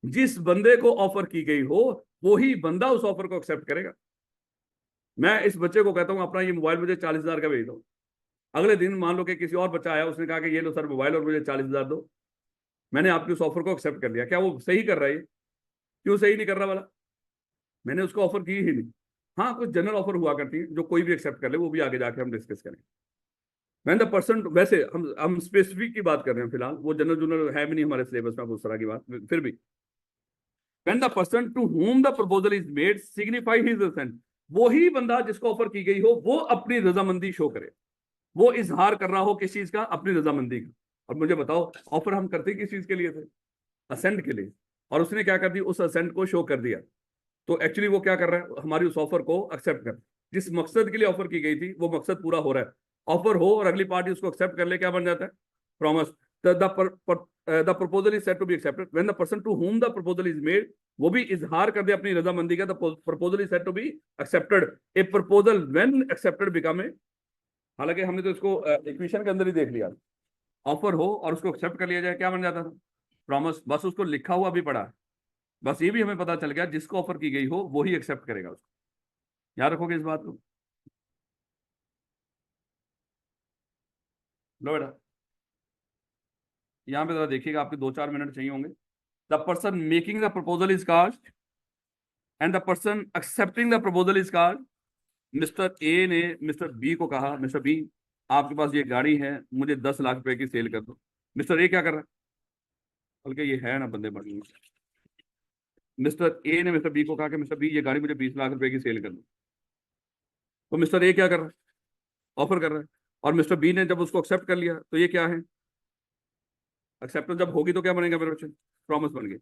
S1: जिस बंदे को ऑफर की गई हो वही बंदा उस ऑफर को एक्सेप्ट करेगा। मैं इस बच्चे को कहता हूं अपना ये मोबाइल मुझे 40,000 का भेज दो। अगले दिन मान लो कि किसी और बच्चा आया, उसने कहा कि ये लो सर मोबाइल और मुझे 40,000 दो। मैंने आपकी उस ऑफर को एक्सेप्ट कर लिया, क्या वो सही कर रहा है? क्यों सही नहीं कर रहा वाला? मैंने उसको ऑफर की ही नहीं। हाँ, कुछ जनरल ऑफर हुआ करती है जो कोई भी एक्सेप्ट कर ले, वो भी आगे जाके हम डिस्कस करें। मैन द पर्सन, वैसे हम स्पेसिफिक की बात कर रहे हैं फिलहाल, वो जनरल जनरल है भी नहीं हमारे सिलेबस में उस तरह की बात, फिर भी when the person to whom the proposal is made signify his assent, वो ही बंदा जिसको ऑफर की गई हो वो अपनी रजामंदी शो करे, वो इजहार कर रहा हो किस चीज का, अपनी रजामंदी का। और मुझे बताओ, ऑफर हम करते किस चीज के लिए थे? असेंट के लिए। और उसने क्या कर दी, उस असेंट को शो कर दिया। तो एक्चुअली वो क्या कर रहा है, हमारी उस ऑफर को एक्सेप्ट कर, जिस मकसद के लिए ऑफर की गई थी वो मकसद पूरा हो रहा है। ऑफर हो और अगली पार्टी उसको एक्सेप्ट कर ले, क्या बन जाता है? Promise. The proposal is set to be accepted when the person to whom the proposal is made, वो भी इजहार कर दे अपनी रजामंदी का। The proposal is set to be accepted. A proposal when accepted become a, हालांकि हमने तो इसको इक्वेशन के अंदर ही देख लिया, ऑफर हो और उसको एक्सेप्ट कर लिया जाए, क्या बन जाता था? प्रॉमिस। बस उसको लिखा हुआ भी पड़ा, बस ये भी हमें पता चल गया जिसको ऑफर की गई हो वो ही एक्सेप्ट करेगा उसको। याद रखोगे इस बात को। लो बेटा, यहां पे जरा देखिएगा, आपके 2-4 मिनट चाहिए होंगे। The person making the proposal is called and the person accepting the proposal is called. Mister A ने मिस्टर बी को कहा, मिस्टर बी आपके पास ये गाड़ी है, मुझे 10 लाख रुपए की सेल कर दो। मिस्टर ए क्या कर रहा है, बल्कि ये है ना बंदे बड़ी। मिस्टर ए ने मिस्टर बी को कहा कि मिस्टर बी ये गाड़ी मुझे 20 लाख रुपए की सेल कर दो। तो मिस्टर ए क्या कर रहा है, ऑफर कर रहा है। और मिस्टर बी ने जब उसको एक्सेप्ट कर लिया तो ये क्या है, एक्सेप्टेंस जब होगी तो क्या बनेगा मेरे बच्चे? प्रॉमिस बन गई।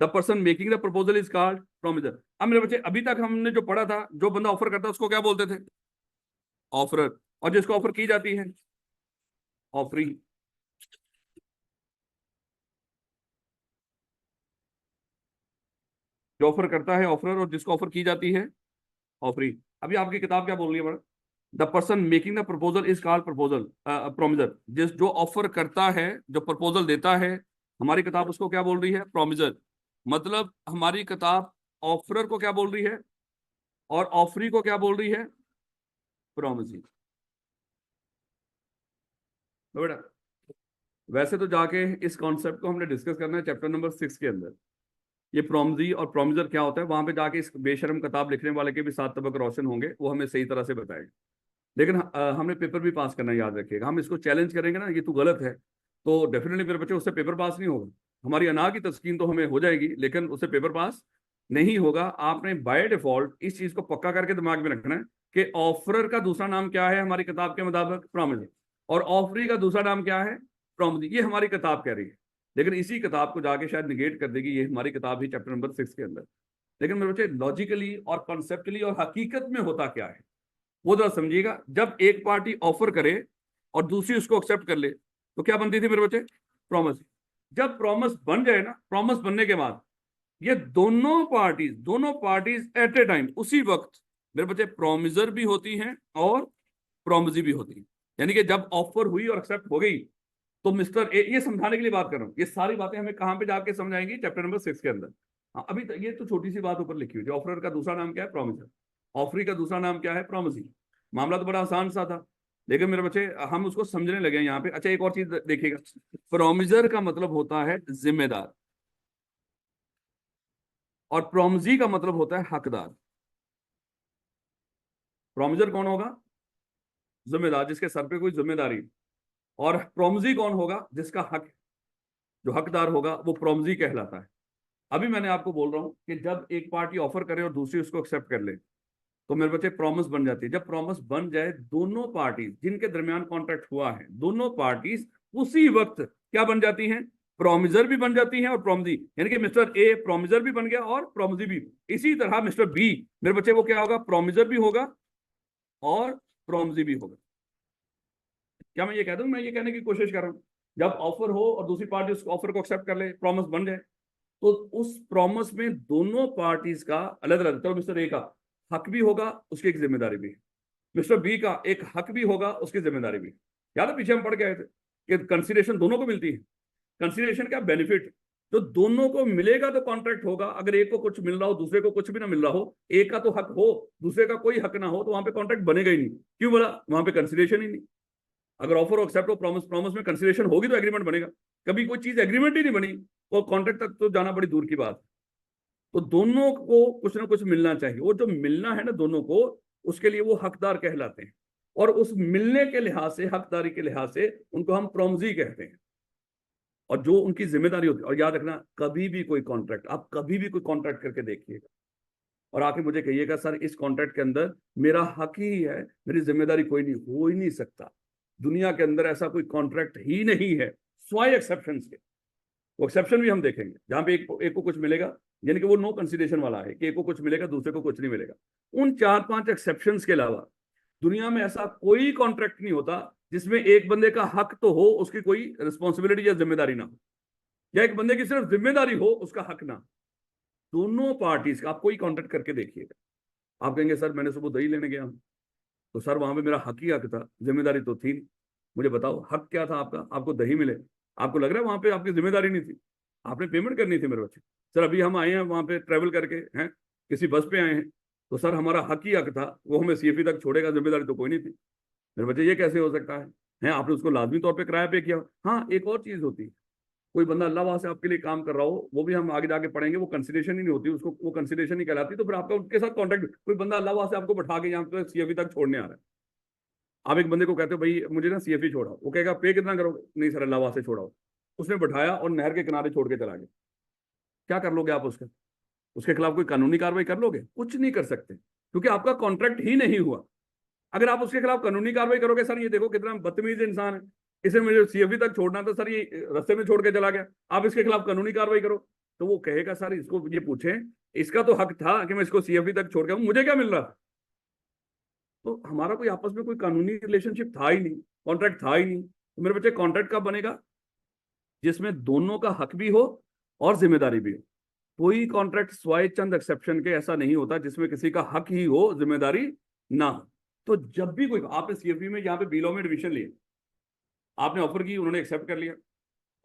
S1: The person making the proposal is called promiser. अब मेरे बच्चे, अभी तक हमने जो पढ़ा था, जो बंदा ऑफर करता है उसको क्या बोलते थे? ऑफरर। और जिसको ऑफर की जाती है, ऑफरी। जो ऑफर करता है ऑफरर, और जिसको ऑफर की जाती है ऑफरी। अभी आपकी किताब क्या बोल रही है बड़ा? The person making the proposal is called proposal promisor. जिस जो ऑफर करता है, जो प्रपोजल देता है, हमारी किताब उसको क्या बोल रही है? प्रोमिजर। मतलब हमारी किताब ऑफरर को क्या बोल रही है और ऑफरी को क्या बोल रही है? प्रोमिसी। बेटा, वैसे तो जाके इस कॉन्सेप्ट को हमने डिस्कस करना है चैप्टर नंबर 6 के अंदर। ये प्रोमजी और प्रोमिजर क्या होता है, वहां पे जाके इस बेशरम किताब लिखने वाले के भी 7 तबक रोशन होंगे, वो हमें सही तरह से बताएंगे। लेकिन हमने पेपर भी पास करना, याद रखिएगा। हम इसको चैलेंज करेंगे ना, ये तो गलत है, तो डेफिनेटली मेरे बच्चे उससे पेपर पास नहीं होगा। हमारी अना की तस्कीन तो हमें हो जाएगी, लेकिन उससे पेपर पास नहीं होगा। आपने बाय डिफॉल्ट इस चीज को पक्का करके दिमाग में रखना है कि ऑफरर का दूसरा नाम क्या है हमारी किताब के मुताबिक? प्रॉमिस। और ऑफरी का दूसरा नाम क्या है? प्रॉमिस। ये हमारी किताब कह रही है, लेकिन इसी किताब को जाके शायद निगेट कर देगी ये हमारी किताब ही, चैप्टर नंबर 6 के अंदर। लेकिन मेरे बच्चे, लॉजिकली और कॉन्सेप्टली और हकीकत में होता क्या है वो जरा समझिएगा। जब एक पार्टी ऑफर करे और दूसरी उसको एक्सेप्ट कर ले तो क्या बनती थी मेरे बच्चे? प्रॉमिस। जब प्रॉमिस बन जाए ना, प्रॉमिस बनने के बाद ये दोनों पार्टीज एट ए टाइम, उसी वक्त मेरे बच्चे प्रॉमिसर भी होती हैं और प्रॉमिसी भी होती है। यानी कि जब ऑफर हुई और एक्सेप्ट हो गई तो मिस्टर ए, ये समझाने के लिए बात कर रहा हूं, ये सारी बातें हमें कहां पे जाके समझाएंगी? चैप्टर नंबर 6 के अंदर। हाँ, अभी ये तो छोटी सी बात ऊपर लिखी हुई है। ऑफरर का दूसरा नाम क्या है? प्रॉमिसर। ऑफरी का दूसरा नाम क्या है? प्रॉमिसी। मामला तो बड़ा आसान सा था, लेकिन मेरे बच्चे हम उसको समझने लगे यहाँ पे। अच्छा, एक और चीज देखिएगा, प्रॉमिसर का मतलब होता है जिम्मेदार, और प्रॉमिसी का मतलब होता है हकदार। प्रॉमिसर कौन होगा? जिम्मेदार, जिसके सर पे कोई जिम्मेदारी। और प्रॉमिसी कौन होगा? जिसका हक, जो हकदार होगा वो प्रॉमिसी कहलाता है। अभी मैंने आपको बोल रहा हूं कि जब एक पार्टी ऑफर करे और दूसरी उसको एक्सेप्ट कर ले तो मेरे बच्चे प्रॉमिस बन जाती है। जब प्रॉमिस बन जाए, दोनों पार्टीज जिनके दरमियान कॉन्ट्रैक्ट हुआ है, दोनों पार्टीज उसी वक्त क्या बन जाती हैं? प्रॉमिसर भी बन जाती हैं और प्रॉमिसी। यानी कि मिस्टर ए प्रॉमिसर भी बन गया और प्रॉमिसी भी। इसी तरह मिस्टर बी, मेरे बच्चे, वो क्या होगा? प्रॉमिसर भी होगा और प्रॉमिसी भी होगा। क्या मैं ये कह दूं? मैं ये कहने की कोशिश कर रहा हूं, जब ऑफर हो और दूसरी पार्टी उस ऑफर को एक्सेप्ट कर ले, प्रॉमिस बन जाए, तो उस प्रॉमिस में दोनों पार्टीज का अलग अलग, तो मिस्टर ए का हक भी होगा, उसकी एक जिम्मेदारी भी है। मिस्टर बी का एक हक भी होगा, उसकी जिम्मेदारी भी। याद है पीछे हम पढ़ के आए थे कि कंसीडरेशन दोनों को मिलती है। कंसीडरेशन क्या? बेनिफिट। तो दोनों को मिलेगा तो कॉन्ट्रैक्ट होगा। अगर एक को कुछ मिल रहा हो, दूसरे को कुछ भी ना मिल रहा हो, एक का तो हक हो, दूसरे का कोई हक ना हो, तो वहां पे कॉन्ट्रैक्ट बनेगा ही नहीं। क्यों बोला? वहां पे कंसीडरेशन ही नहीं। अगर ऑफर हो, एक्सेप्ट हो, प्रॉमिस, प्रॉमिस में कंसीडरेशन होगी तो एग्रीमेंट बनेगा। कभी कोई चीज एग्रीमेंट ही नहीं बनी और कॉन्ट्रैक्ट तक तो जाना बड़ी दूर की बात। तो दोनों को कुछ ना कुछ मिलना चाहिए, और जो मिलना है ना दोनों को, उसके लिए वो हकदार कहलाते हैं। और उस मिलने के लिहाज से, हकदारी के लिहाज से, उनको हम प्रॉमजी कहते हैं। और जो उनकी जिम्मेदारी होती है, और याद रखना, कभी भी कोई कॉन्ट्रैक्ट, आप कभी भी कोई कॉन्ट्रैक्ट करके देखिएगा और आके मुझे कहिएगा सर इस कॉन्ट्रैक्ट के अंदर मेरा हक ही है, मेरी जिम्मेदारी कोई नहीं, हो ही नहीं सकता। दुनिया के अंदर ऐसा कोई कॉन्ट्रैक्ट ही नहीं है, स्वाय एक्सेप्शन के। वो एक्सेप्शन भी हम देखेंगे जहां पे एक को कुछ मिलेगा, यानी कि वो नो कंसिडरेशन वाला है कि एक को कुछ मिलेगा दूसरे को कुछ नहीं मिलेगा। उन 4-5 एक्सेप्शन के अलावा दुनिया में ऐसा कोई कॉन्ट्रैक्ट नहीं होता जिसमें एक बंदे का हक तो हो, उसकी कोई रिस्पॉन्सिबिलिटी या जिम्मेदारी ना हो, या एक बंदे की सिर्फ जिम्मेदारी हो, उसका हक ना। दोनों पार्टीज का आप कोई कॉन्ट्रैक्ट करके देखिएगा। आप कहेंगे सर मैंने सुबह दही लेने गया हूं, तो सर वहां पे मेरा हक ही हक था, जिम्मेदारी तो थी नहीं। मुझे बताओ हक क्या था आपका? आपको दही मिले, आपको लग रहा है वहां पे आपकी जिम्मेदारी नहीं थी? आपने पेमेंट करनी थी मेरे बच्चे। सर अभी हम आए हैं वहां पे ट्रेवल करके, हैं किसी बस पे आए हैं, तो सर हमारा हक ही हक था, वो हमें सीएफई तक छोड़ेगा, जिम्मेदारी तो कोई नहीं थी। मेरे बच्चे ये कैसे हो सकता है? आपने उसको लाजमी तौर पर किराया पे किया। हाँ, एक और चीज होती है, कोई बंदा अल्लाह वहां से आपके लिए काम कर रहा हो, वो भी हम आगे जाके पढ़ेंगे, वो कंसिडरेशन ही नहीं होती, उसको वो कंसिडरेशन नहीं कहलाती। तो फिर आपका उनके साथ कॉन्टैक्ट, कोई बंदा अल्लाह वहां से आपको बैठा के यहाँ पे सीएफई तक छोड़ने आ रहा है, आप एक बंदे को कहते हो भाई मुझे ना सीएफई छोड़ाओ, वो कहेगा पे कितना करोगे? नहीं सर अल्लाह वहां से छोड़ाओ। उसने बैठाया और नहर के किनारे छोड़ के चला गया। क्या कर लोगे आप उसका? उसके खिलाफ कोई कानूनी कार्रवाई कर लोगे? कुछ नहीं कर सकते, क्योंकि आपका कॉन्ट्रैक्ट ही नहीं हुआ। अगर आप उसके खिलाफ कानूनी कार्रवाई करोगे, सर ये देखो कितना बदतमीज इंसान है, इसे मुझे सीएफई तक छोड़ना था सर, ये रास्ते में छोड़ के चला गया, आप इसके खिलाफ कानूनी कार्रवाई करो। तो वो कहेगा सर इसको ये पूछें, इसका तो हक था कि मैं इसको सीएफई तक छोड़ गया, मुझे क्या मिल रहा था? तो हमारा कोई आपस में कोई कानूनी रिलेशनशिप था ही नहीं, कॉन्ट्रैक्ट था ही नहीं। तो मेरे बच्चे कॉन्ट्रैक्ट कब बनेगा? जिसमें दोनों का हक भी हो और जिम्मेदारी भी हो। कोई कॉन्ट्रैक्ट स्वाय चंद एक्सेप्शन के ऐसा नहीं होता जिसमें किसी का हक ही हो, जिम्मेदारी ना हो। तो जब भी कोई, आपने सीएफई में यहाँ पे बीलॉ में एडमिशन लिए, आपने ऑफर की, उन्होंने एक्सेप्ट कर लिया,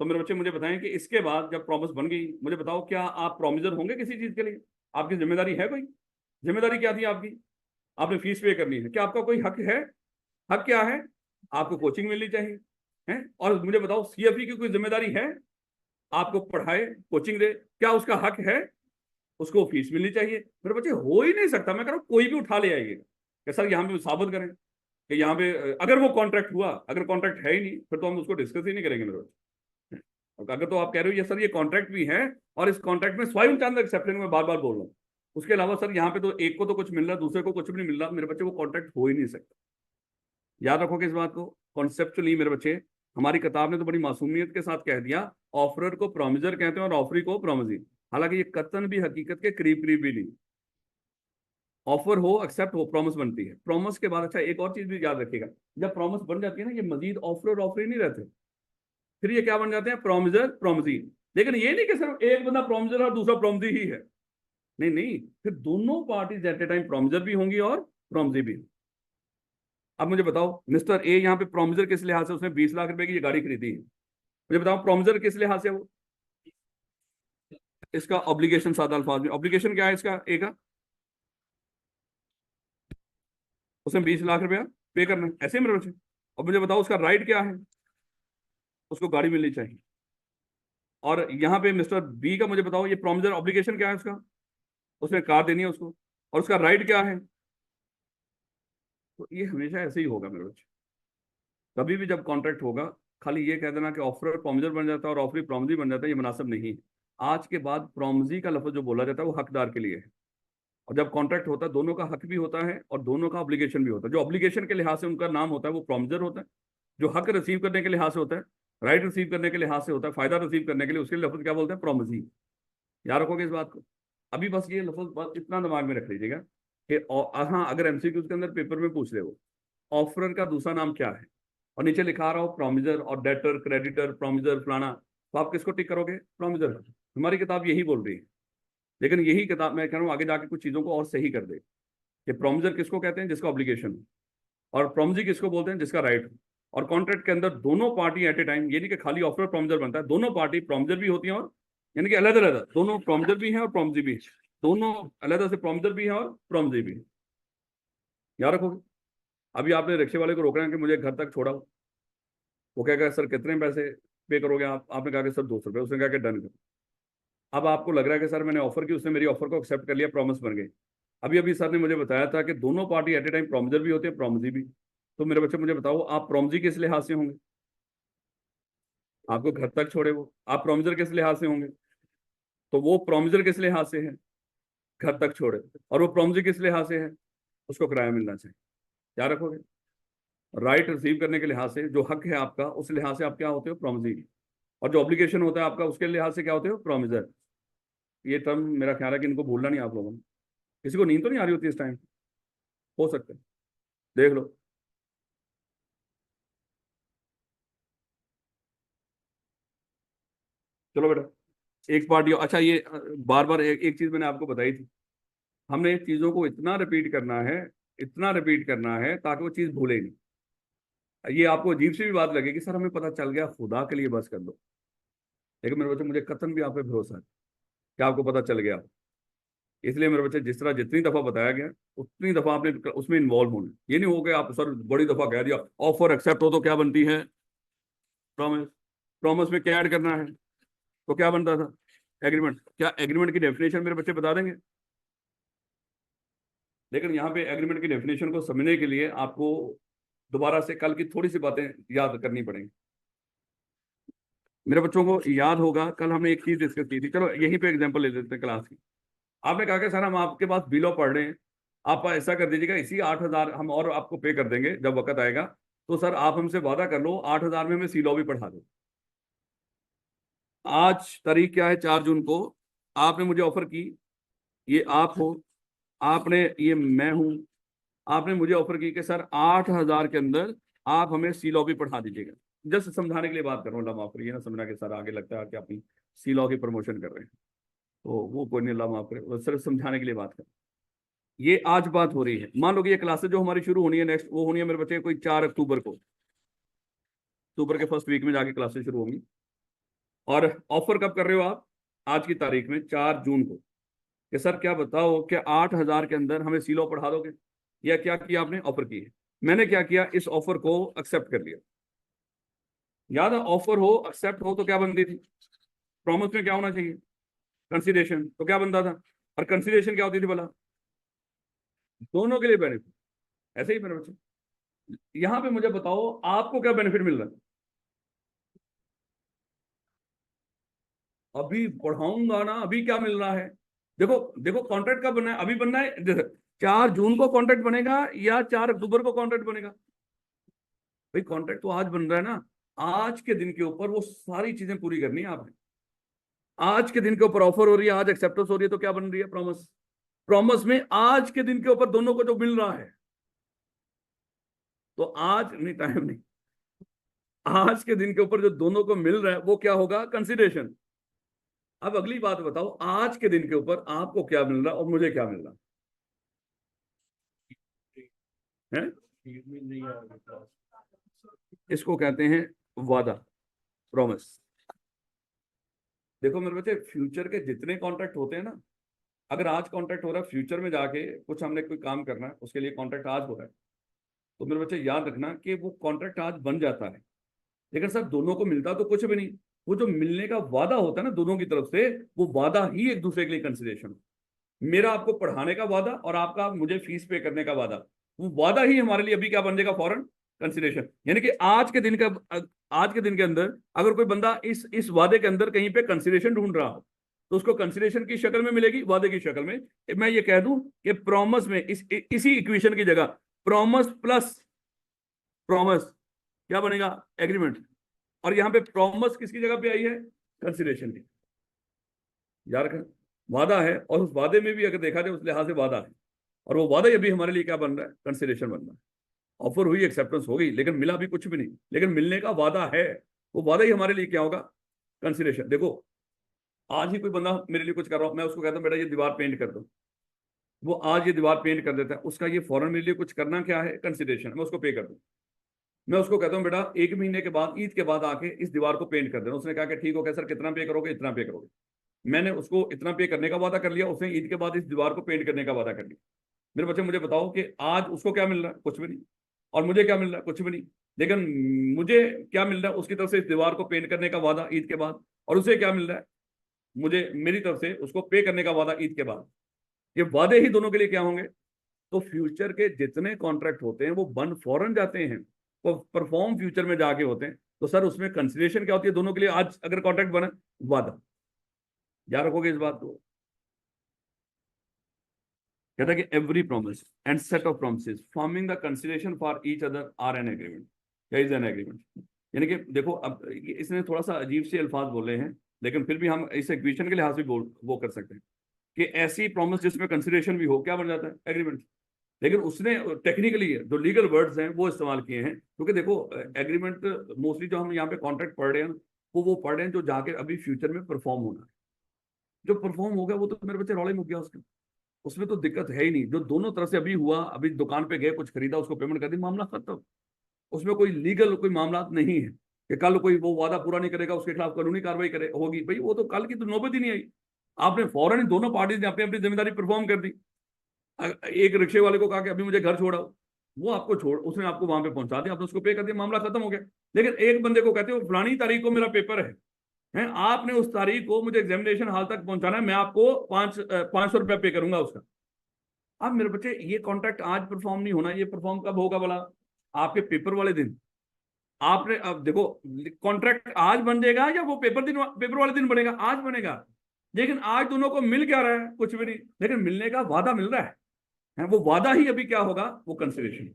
S1: तो मेरे बच्चे मुझे बताएं कि इसके बाद जब प्रॉमिस बन गई, मुझे बताओ क्या आप प्रॉमिसर होंगे किसी चीज के लिए? आपकी जिम्मेदारी है कोई? जिम्मेदारी क्या थी आपकी? आपने फीस पे करनी है, क्या आपका कोई हक है? हक क्या है? आपको कोचिंग मिलनी चाहिए, है? और मुझे बताओ सीएफई की कोई जिम्मेदारी है? आपको पढ़ाए, कोचिंग दे, क्या उसका हक है? उसको फीस मिलनी चाहिए। मेरे बच्चे हो ही नहीं सकता, मैं कह रहा हूं कोई भी उठा ले आएगा कि सर यहाँ पे साबित करें कि यहाँ पे अगर वो कॉन्ट्रैक्ट हुआ, अगर कॉन्ट्रैक्ट है ही नहीं फिर तो हम उसको डिस्कस ही नहीं करेंगे मेरे बच्चे। और अगर तो आप कह रहे हो ये सर ये कॉन्ट्रैक्ट भी है और इस कॉन्ट्रैक्ट में स्वयं चंद एक्सेप्शन में बार बार बोल रहा हूँ, उसके अलावा सर यहाँ पे तो एक को तो कुछ मिल रहा है, दूसरे को कुछ भी नहीं मिल रहा, मेरे बच्चे वो कॉन्ट्रैक्ट हो ही नहीं सकता। याद रखोगे इस बात को कॉन्सेप्चुअली मेरे बच्चे। हमारी किताब ने तो बड़ी मासूमियत के साथ कह दिया ऑफरर को प्रोमिजर कहते हैं और ऑफरी को प्रोमिजी, हालांकि ये कतन भी हकीकत के करीब करीब भी नहीं। ऑफर हो, एक्सेप्ट हो, प्रॉमिस बनती है। प्रॉमिस के बाद अच्छा एक और चीज भी याद रखिएगा, जब प्रॉमिस बन जाती है ना, ये मजीद ऑफर और ऑफरी नहीं रहते, फिर ये क्या बन जाते हैं? प्रोमिजर प्रोमिजी। लेकिन ये नहीं कि सिर्फ एक बंदा प्रोमिजर और दूसरा प्रोमिजी ही है, नहीं नहीं, फिर दोनों पार्टीज एट ए टाइम प्रोमिजर भी होंगी और प्रोमिजी भी। अब मुझे बताओ मिस्टर ए यहाँ पे प्रोमिजर किस लिहाज से, उसने 20 लाख रुपए की ये गाड़ी खरीदी है, मुझे बताओ प्रोमिजर किस लिहाज से? वो इसका ऑब्लिगेशन, सादा अल्फाज में ऑब्लिगेशन क्या है इसका? ए का उसने 20 लाख रुपया पे करना है, ऐसे मेरे बच्चे। और मुझे बताओ उसका राइट क्या है? उसको गाड़ी मिलनी चाहिए। और यहाँ पे मिस्टर बी का मुझे बताओ, ये प्रोमिजर ऑब्लिगेशन क्या है उसका? उसने कार देनी है उसको, और उसका राइट क्या है? तो ये हमेशा ऐसे ही होगा मेरे बच्चे। कभी भी जब कॉन्ट्रैक्ट होगा, खाली ये कह देना कि ऑफर प्रोमिजर बन जाता है और ऑफरी प्रोमिजी बन जाता है, ये मुनासिब नहीं है। आज के बाद प्रोमिजी का लफ्ज जो बोला जाता है वो हकदार के लिए है, और जब कॉन्ट्रैक्ट होता है दोनों का हक भी होता है और दोनों का ऑब्लिगेशन भी होता है। जो ऑब्लिगेशन के लिहाज से उनका नाम होता है वो प्रोमिजर होता है, जो हक रिसीव करने के लिहाज से होता है, राइट रिसीव करने के लिहाज से होता है, फायदा रिसीव करने के लिए, उसके लफ्ज क्या बोलते हैं? प्रोमिजी। याद रखोगे इस बात को। अभी बस ये लफ्ज बस इतना दिमाग में रख लीजिएगा कि हाँ, अगर एमसीक्यू के अंदर पेपर में पूछ ले वो ऑफरर का दूसरा नाम क्या है, और नीचे लिखा रहा हो प्रोमिजर और डेटर, क्रेडिटर, प्रोमिजर फलाना, तो आप किसको टिक करोगे? प्रोमिजर। हमारी किताब यही बोल रही है, लेकिन यही किताब मैं कह रहा हूँ आगे जाके कुछ चीजों को और सही कर दे कि प्रोमिजर किसको कहते हैं? जिसका ऑब्लिगेशन हो, और प्रोमिजी किसको बोलते हैं? जिसका राइट हो। और कॉन्ट्रैक्ट के अंदर दोनों पार्टी एट ए टाइम, ये नहीं कि खाली ऑफर प्रोमिजर बनता है, दोनों पार्टी प्रोमिजर भी होती हैं, और यानी कि अलग अलग दोनों प्रोमिजर भी हैं और प्रोमिजी भी है, दोनों अलग से प्रोमिजर भी है और प्रोमिजी भी है। याद रखोगे। अभी आपने रिक्शे वाले को रोकना है कि मुझे घर तक छोड़ाओ, वो कहेगा सर कितने पैसे पे करोगे आप? आपने कहा कि सर 200 रुपये, उसने कहा कि डन करो। अब आपको लग रहा है कि सर मैंने ऑफर की, उसने मेरी ऑफर को एक्सेप्ट कर लिया, प्रॉमिस बन गई। अभी अभी सर ने मुझे बताया था कि दोनों पार्टी एट ए टाइम प्रॉमिजर भी होते हैं, प्रॉमिजी भी। तो मेरे बच्चे मुझे बताओ, आप प्रॉमिजी किस लिहाज से होंगे? आपको घर तक छोड़े वो, आप प्रॉमिजर किस लिहाज से होंगे? तो वो प्रॉमिजर किस लिहाज से है? घर तक छोड़े। और वो प्रॉमिजी किस लिहाज से है? उसको किराया मिलना चाहिए। क्या रखोगे? राइट रिसीव करने के लिहाज से, जो हक है आपका, उस लिहाज से आप क्या होते हो? प्रॉमिजी। और जो ऑब्लिगेशन होता है आपका, उसके लिहाज से क्या होते हो? प्रॉमिजर। ये टर्म मेरा ख्याल है कि इनको भूलना नहीं आप लोगों ने। किसी को नींद तो नहीं आ रही होती इस टाइम? हो सकता है, देख लो। चलो बेटा, एक पार्टी, अच्छा ये बार बार एक चीज मैंने आपको बताई थी, हमने चीजों को इतना रिपीट करना है, इतना रिपीट करना है ताकि वो चीज भूले नहीं। ये आपको अजीब सी भी बात लगे कि सर हमें पता चल गया, खुदा के लिए बस कर दो। लेकिन मेरे बच्चे, मुझे कतन भी आप पे भरोसा है कि आपको पता चल गया। इसलिए मेरे बच्चे, जिस तरह जितनी दफा बताया गया, उतनी दफा आपने उसमें इन्वॉल्व होना। ये नहीं हो गया आप सर बड़ी दफा कह दिया ऑफर एक्सेप्ट हो तो क्या बनती है? प्रॉमिस। प्रॉमिस में क्या ऐड करना है? तो क्या बनता था? एग्रीमेंट। क्या एग्रीमेंट की डेफिनेशन मेरे बच्चे बता देंगे? लेकिन यहाँ पे एग्रीमेंट की डेफिनेशन को समझने के लिए आपको दोबारा से कल की थोड़ी सी बातें याद करनी पड़ेंगी। मेरे बच्चों को याद होगा, कल हमने एक चीज डिस्कस की थी, चलो यहीं पे एग्जांपल ले लेते हैं क्लास की। आपने कहा कि सर हम आपके पास बिलो पढ़ रहे हैं, आप ऐसा कर दीजिएगा, इसी 8,000 हम और आपको पे कर देंगे जब वक्त आएगा। तो सर आप हमसे वादा कर लो, 8,000 में हमें सी लॉ भी पढ़ा दो। आज तारीख क्या है? 4 जून को आपने मुझे ऑफर की, ये आप हो, आपने, ये मैं हूं, आपने मुझे ऑफर की कि सर 8,000 के अंदर आप हमें सी लॉ भी पढ़ा दीजिएगा। जस्ट समझाने के लिए बात कर रहा हूँ, अल्लाह माफ करिए ना, समझना कि सर आगे लगता है कि अपनी सी लॉ की प्रमोशन कर रहे हैं। तो वो कोई नहीं, अल्लाह माफ करे, वो सिर्फ समझाने के लिए बात कर। ये आज बात हो रही है, मान लो कि ये क्लासेस जो हमारी शुरू होनी है नेक्स्ट, वो होनी है मेरे बच्चे कोई 4 अक्टूबर को। अक्टूबर के फर्स्ट वीक में जाके क्लासेस शुरू होंगी। और ऑफर कब कर रहे हो आप? आज की तारीख में 4 जून को, कि सर क्या बताओ कि 8,000 के अंदर हमें सी लॉ पढ़ा दोगे? या क्या किया आपने? ऑफर की है। मैंने क्या किया? इस ऑफर को एक्सेप्ट कर लिया। याद है, ऑफर हो एक्सेप्ट हो तो क्या बनती थी? प्रॉमिस में क्या होना चाहिए? कंसिडरेशन। तो क्या बनता था? और कंसिडरेशन क्या होती थी भला? दोनों के लिए बेनिफिट। ऐसे ही मेरे बच्चे, यहां पे मुझे बताओ आपको क्या बेनिफिट मिल रहा है? अभी पढ़ाऊंगा ना, अभी क्या मिल रहा है? देखो देखो, कॉन्ट्रैक्ट कब बनना है? अभी बनना है। 4 जून को कॉन्ट्रैक्ट बनेगा या 4 अक्टूबर को कॉन्ट्रैक्ट बनेगा? भाई कॉन्ट्रैक्ट तो आज बन रहा है ना। आज के दिन के ऊपर वो सारी चीजें पूरी करनी है आपने। आज के दिन के ऊपर ऑफर हो रही है, आज एक्सेप्टेंस हो रही है, तो क्या बन रही है? प्रॉमिस। प्रॉमिस में आज के दिन के ऊपर दोनों को जो मिल रहा है, तो आज नहीं, टाइम नहीं, आज के दिन के ऊपर जो दोनों को मिल रहा है वो क्या होगा? कंसिडरेशन। अब अगली बात बताओ, आज के दिन के ऊपर आपको क्या मिल रहा है और मुझे क्या मिल रहा है? इसको कहते हैं वादा, प्रॉमिस। देखो मेरे बच्चे, फ्यूचर के जितने कॉन्ट्रैक्ट होते हैं ना, अगर आज कॉन्ट्रैक्ट हो रहा है, फ्यूचर में जाके कुछ हमने कोई काम करना है, उसके लिए कॉन्ट्रैक्ट आज हो रहा है, तो मेरे बच्चे याद रखना कि वो कॉन्ट्रैक्ट आज बन जाता है। लेकिन सर दोनों को मिलता तो कुछ भी नहीं। वो जो मिलने का वादा होता है ना दोनों की तरफ से, वो वादा ही एक दूसरे के लिए कंसिडरेशन। मेरा आपको पढ़ाने का वादा और आपका मुझे फीस पे करने का वादा, वो वादा ही हमारे लिए अभी क्या बन जाएगा? फॉरन कंसिडरेशन। यानी कि आज के दिन का, आज के दिन के अंदर अगर कोई बंदा इस वादे के अंदर कहीं पे कंसिडरेशन ढूंढ रहा हो, तो उसको कंसिडरेशन की शक्ल में मिलेगी, वादे की शक्ल में। मैं ये कह दूं कि प्रॉमिस में इसी इक्वेशन की जगह प्रॉमिस प्लस प्रॉमिस क्या बनेगा? एग्रीमेंट। और यहां पे प्रॉमिस किसकी जगह पे आई है? कंसिडरेशन की। यार वादा है, और उस वादे में भी अगर देखा जाए उस लिहाज से वादा है, और वो वादा अभी हमारे लिए क्या बन रहा है? कंसिडरेशन बन रहा है। ऑफर हुई, एक्सेप्टेंस हो गई, लेकिन मिला भी कुछ भी नहीं, लेकिन मिलने का वादा है। वो वादा ही हमारे लिए क्या होगा? कंसिडरेशन। देखो, आज ही कोई बंदा मेरे लिए कुछ कर रहा हो, मैं उसको कहता हूँ बेटा ये दीवार पेंट कर दो, वो आज ये दीवार पेंट कर देता है, उसका ये फौरन मेरे लिए कुछ करना क्या है? कंसिडरेशन। मैं उसको पे कर दूँ। मैं उसको कहता हूँ बेटा 1 महीने के बाद, ईद के बाद आके इस दीवार को पेंट कर देना। उसने कहा कि ठीक हो गया सर, कितना पे करोगे? इतना पे करोगे। मैंने उसको इतना पे करने का वादा कर लिया, उसने ईद के बाद इस दीवार को पेंट करने का वादा कर लिया। मेरे बच्चे मुझे बताओ कि आज उसको क्या मिल रहा है? कुछ भी नहीं। और मुझे क्या मिल रहा है? कुछ भी नहीं। लेकिन मुझे क्या मिल रहा है? उसकी तरफ से इस दीवार को पेंट करने का वादा ईद के बाद। और उसे क्या मिल रहा है? मुझे मेरी तरफ से उसको पे करने का वादा ईद के बाद, ये वादे ही दोनों के लिए क्या होंगे? तो फ्यूचर के जितने कॉन्ट्रैक्ट होते हैं वो बन फौरन जाते हैं, वो परफॉर्म फ्यूचर में जाके होते हैं। तो सर उसमें कंसिडरेशन क्या होती है दोनों के लिए? आज अगर कॉन्ट्रैक्ट बना, वादा, याद रखोगे इस बात को। कहता है कि every promise and set of promises forming the consideration for each other are an agreement, क्या इज एन एग्रीमेंट। यानी कि देखो, अब इसने थोड़ा सा अजीब से अल्फाज बोले हैं, लेकिन फिर भी हम इसे क्वेश्चन के लिहाज से वो कर सकते हैं कि ऐसी प्रॉमिस जिसमें कंसिडरेशन भी हो, क्या बन जाता है? एग्रीमेंट। लेकिन उसने टेक्निकली जो लीगल वर्ड्स हैं वो इस्तेमाल किए हैं, क्योंकि देखो एग्रीमेंट मोस्टली जो हम यहाँ पे कॉन्ट्रैक्ट पढ़ रहे हैं वो पढ़ रहे हैं जो जाके अभी फ्यूचर में परफॉर्म होना है। जो परफॉर्म हो गया वो तो मेरे बच्चे रौले में हो गया, उसका उसमें तो दिक्कत है ही नहीं। जो दोनों तरफ से अभी हुआ, अभी दुकान पे गए, कुछ खरीदा, उसको पेमेंट कर दी, मामला खत्म। उसमें कोई लीगल कोई मामला नहीं है कि कल कोई वो वादा पूरा नहीं करेगा उसके खिलाफ कानूनी कार्रवाई करे होगी। भाई वो तो कल की तो नौबत ही नहीं आई। आपने फौरन ही दोनों पार्टीज ने अपनी अपनी जिम्मेदारी परफॉर्म कर दी। एक रिक्शे वाले को कहा कि अभी मुझे घर छोड़ाओ, वो आपको छोड़, उसने आपको वहां पे पहुंचा दिया, आपने उसको पे कर दिया, मामला खत्म हो गया। लेकिन एक बंदे को कहते हो फलानी तारीख को मेरा पेपर है, आपने उस तारीख को मुझे एग्जामिनेशन हॉल तक पहुंचाना है, मैं आपको 500 रुपया पे करूंगा उसका। अब मेरे बच्चे ये कॉन्ट्रैक्ट आज परफॉर्म नहीं होना, ये परफॉर्म कब होगा भला? आपके पेपर वाले दिन। आपने अब देखो, कॉन्ट्रैक्ट आज बन जाएगा या वो पेपर वाले दिन बनेगा? आज बनेगा। लेकिन आज दोनों को मिल क्या रहा है? कुछ भी नहीं, लेकिन मिलने का वादा मिल रहा है, वो वादा ही अभी क्या होगा? वो कंसिडरेशन।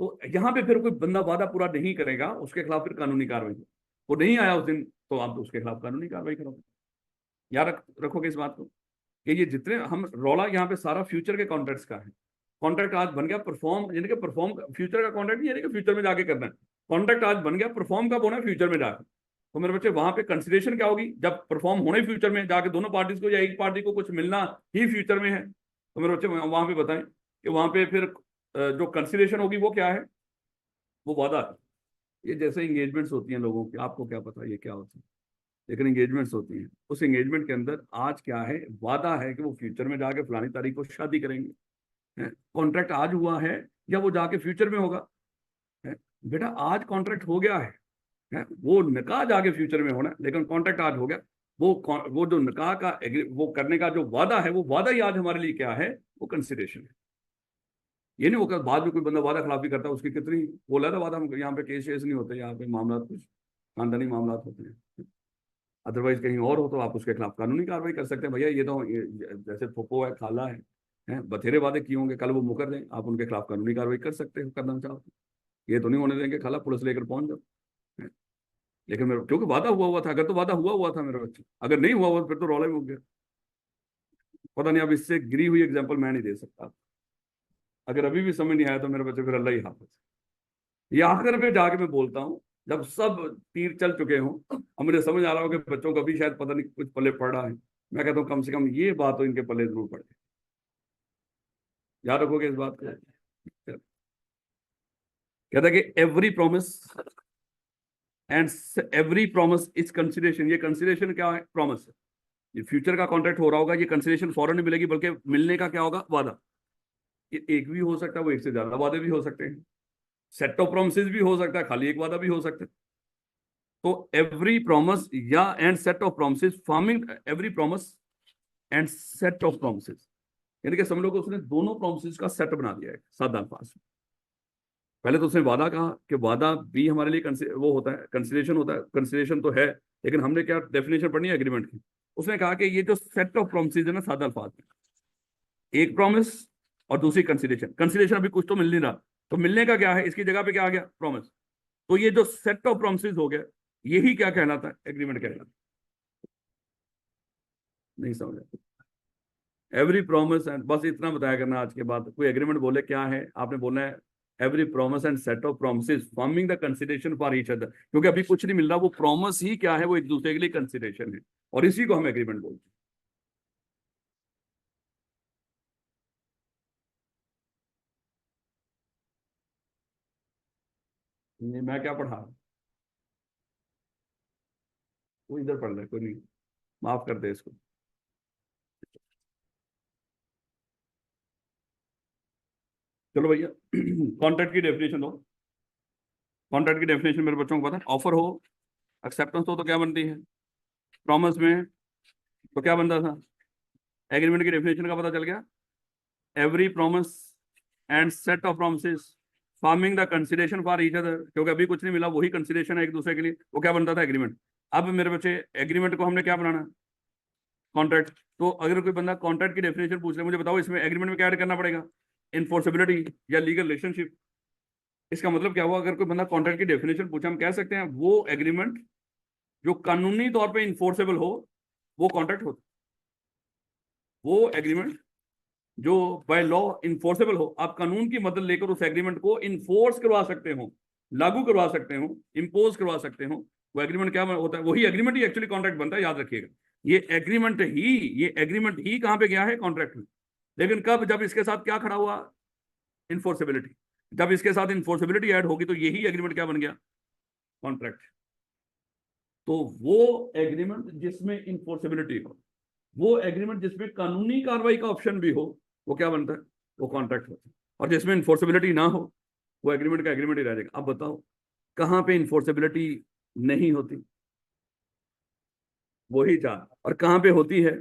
S1: तो यहाँ पे फिर कोई बंदा वादा पूरा नहीं करेगा, उसके खिलाफ फिर कानूनी कार्रवाई। वो नहीं आया उस दिन तो आप उसके खिलाफ कानूनी कार्रवाई करोगे। याद रखोगे इस बात को कि ये जितने हम रौला यहाँ पे सारा फ्यूचर के कॉन्ट्रैक्ट्स का है। कॉन्ट्रैक्ट आज बन गया, परफॉर्म, यानी कि परफॉर्म फ्यूचर का कॉन्ट्रैक्ट, यानी कि फ्यूचर में जाके करना है। कॉन्ट्रैक्ट आज बन गया, परफॉर्म कब होना है? फ्यूचर में जाकर। तो मेरे बच्चे वहां पे कंसिडरेशन क्या होगी? जब परफॉर्म होने फ्यूचर में जाके दोनों पार्टीज को या एक पार्टी को कुछ मिलना ही फ्यूचर में है, तो मेरे बच्चे वहां पे बताएं कि वहां पे फिर जो कंसिडरेशन होगी वो क्या है? वो वादा है। ये जैसे इंगेजमेंट्स होती हैं लोगों की, आपको क्या पता ये क्या होती है, लेकिन एंगेजमेंट्स होती हैं। उस एंगेजमेंट के अंदर आज क्या है? वादा है कि वो फ्यूचर में जाके फलानी तारीख को शादी करेंगे। कॉन्ट्रैक्ट आज हुआ है या वो जाके फ्यूचर में होगा? है? बेटा आज कॉन्ट्रैक्ट हो गया है, वो निकाह जाके फ्यूचर में होना है, लेकिन कॉन्ट्रैक्ट आज हो गया। वो जो निकाह का वो करने का जो वादा है, वो वादा ही आज हमारे लिए क्या है? वो कंसिडरेशन है। ये नहीं होगा बाद में कोई बंदा वादा खिलाफी करता है, उसकी कितनी बोला था वादा, यहाँ पे केस नहीं होते, यहाँ पे मामला कुछ खानदानी मामला होते हैं। अदरवाइज कहीं और हो तो आप उसके खिलाफ कानूनी कार्रवाई कर सकते हैं। भैया ये तो जैसे फुप्पो है, खाला है, बथेरे वादे किए होंगे, कल वो मुकर दें, आप उनके खिलाफ कानूनी कार्रवाई कर सकते हो, करना चाहो तो। ये तो नहीं होने देंगे खाला पुलिस लेकर पहुंच जाओ। है? लेकिन मेरे क्योंकि वादा हुआ हुआ था, अगर तो वादा हुआ हुआ था मेरे बच्चे, अगर नहीं हुआ हुआ फिर तो रौला ही हो गया। पता नहीं, अब इससे गिरी हुई एग्जाम्पल मैं नहीं दे सकता। अगर अभी भी समझ नहीं आया तो मेरे बच्चे फिर अल्लाह ही हाफिज। ये आखिर में जाके मैं बोलता हूँ जब सब तीर चल चुके हों और मुझे समझ आ रहा हो कि बच्चों को भी शायद पता नहीं कुछ पल्ले पड़ रहा है, मैं कहता हूँ कम से कम ये बात तो इनके पल्ले जरूर पड़े। याद रखोगे इस बात को। कहता है कि every promise and every promise is consideration. ये कंसिडरेशन क्या है? प्रॉमिस है। ये फ्यूचर का कॉन्ट्रैक्ट हो रहा होगा, ये कंसिडरेशन फौरन नहीं मिलेगी, बल्कि मिलने का क्या होगा? वादा। ये एक भी हो सकता है, वो एक से ज्यादा वादे भी हो सकते हैं, सेट ऑफ प्रॉमिसेस भी हो सकता है, खाली एक वादा भी हो सकता है। तो एवरी प्रॉमिस या and set of promises forming every promise and set of promises, यानी कि समझ लो कि उसने दोनों प्रॉमिसेस का सेट बना दिया है सादा अल्फाज में। पहले तो उसने वादा कहा कि वादा भी हमारे लिए वो होता है, कंसिडरेशन होता है। कंसिडरेशन तो है, लेकिन हमने क्या डेफिनेशन पढ़नी है एग्रीमेंट की। उसने कहा कि ये जो सेट ऑफ प्रॉमिसेस है ना सादा अल्फाज में, एक प्रॉमिस और दूसरी कंसिडरेशन। कंसिडरेशन अभी कुछ तो मिल नहीं रहा, तो मिलने का क्या है? इसकी जगह पे क्या आ गया? प्रॉमिस। तो ये जो सेट ऑफ प्रॉमिसेस हो गया, यही क्या कहलाता है? एग्रीमेंट कहलाता है। नहीं समझ? एवरी प्रॉमिस एंड, बस इतना बताया करना आज के बाद। कोई एग्रीमेंट बोले क्या है, आपने बोलना है every promise and set of promises forming the consideration for each other. क्योंकि अभी कुछ नहीं मिल रहा, वो प्रॉमिस ही क्या है? वो एक दूसरे के लिए कंसिडरेशन है, और इसी को हम एग्रीमेंट बोलते हैं। मैं क्या पढ़ा? वो इधर पढ़ रहा है, कोई नहीं, माफ कर दे इसको। चलो भैया कॉन्ट्रैक्ट की डेफिनेशन दो। कॉन्ट्रैक्ट की डेफिनेशन मेरे बच्चों को पता है। ऑफर हो, एक्सेप्टेंस हो तो क्या बनती है? प्रॉमिस में तो क्या बनता था? एग्रीमेंट की डेफिनेशन का पता चल गया। Every promise and set of promises farming the consideration for each other, क्योंकि अभी कुछ नहीं मिला, वही कंसिडरेशन है एक दूसरे के लिए, वो क्या बनता था? एग्रीमेंट। अब मेरे बच्चे एग्रीमेंट को हमने क्या बनाना? कॉन्ट्रैक्ट। तो अगर कोई बंदा कॉन्ट्रैक्ट की डेफिनेशन पूछ ले, मुझे बताओ इसमें एग्रीमेंट में क्या ऐड करना पड़ेगा? इन्फोर्सेबिलिटी या लीगल रिलेशनशिप। इसका मतलब क्या हुआ? अगर कोई बंदा कॉन्ट्रैक्ट की डेफिनेशन पूछे, हम कह सकते हैं वो एग्रीमेंट जो कानूनी तौर पे इन्फोर्सेबल हो, वो कॉन्ट्रैक्ट होता। वो एग्रीमेंट जो बाय लॉ इन्फोर्सेबल हो, आप कानून की मदद लेकर उस एग्रीमेंट को इन्फोर्स करवा सकते हो, लागू करवा सकते हो, इम्पोज करवा सकते हो, वो एग्रीमेंट क्या होता है? वही एग्रीमेंट ही एक्चुअली कॉन्ट्रैक्ट बनता है, याद रखिएगा। ये एग्रीमेंट ही कहां पे गया है? कॉन्ट्रैक्ट में। लेकिन कब? जब इसके साथ क्या खड़ा हुआ? इन्फोर्सेबिलिटी। जब इसके साथ इन्फोर्सेबिलिटी ऐड होगी तो यही एग्रीमेंट क्या बन गया? कॉन्ट्रैक्ट। तो वो एग्रीमेंट जिसमें इन्फोर्सेबिलिटी हो, वो एग्रीमेंट जिसमें कानूनी कार्रवाई का ऑप्शन भी हो, वो क्या बनता है? वो कॉन्ट्रैक्ट होता है। और जिसमें इन्फोर्सेबिलिटी ना हो, वो एग्रीमेंट का एग्रीमेंट ही रह जाएगा। अब बताओ कहां पे इन्फोर्सेबिलिटी नहीं होती? वही चार। और कहां पे होती है?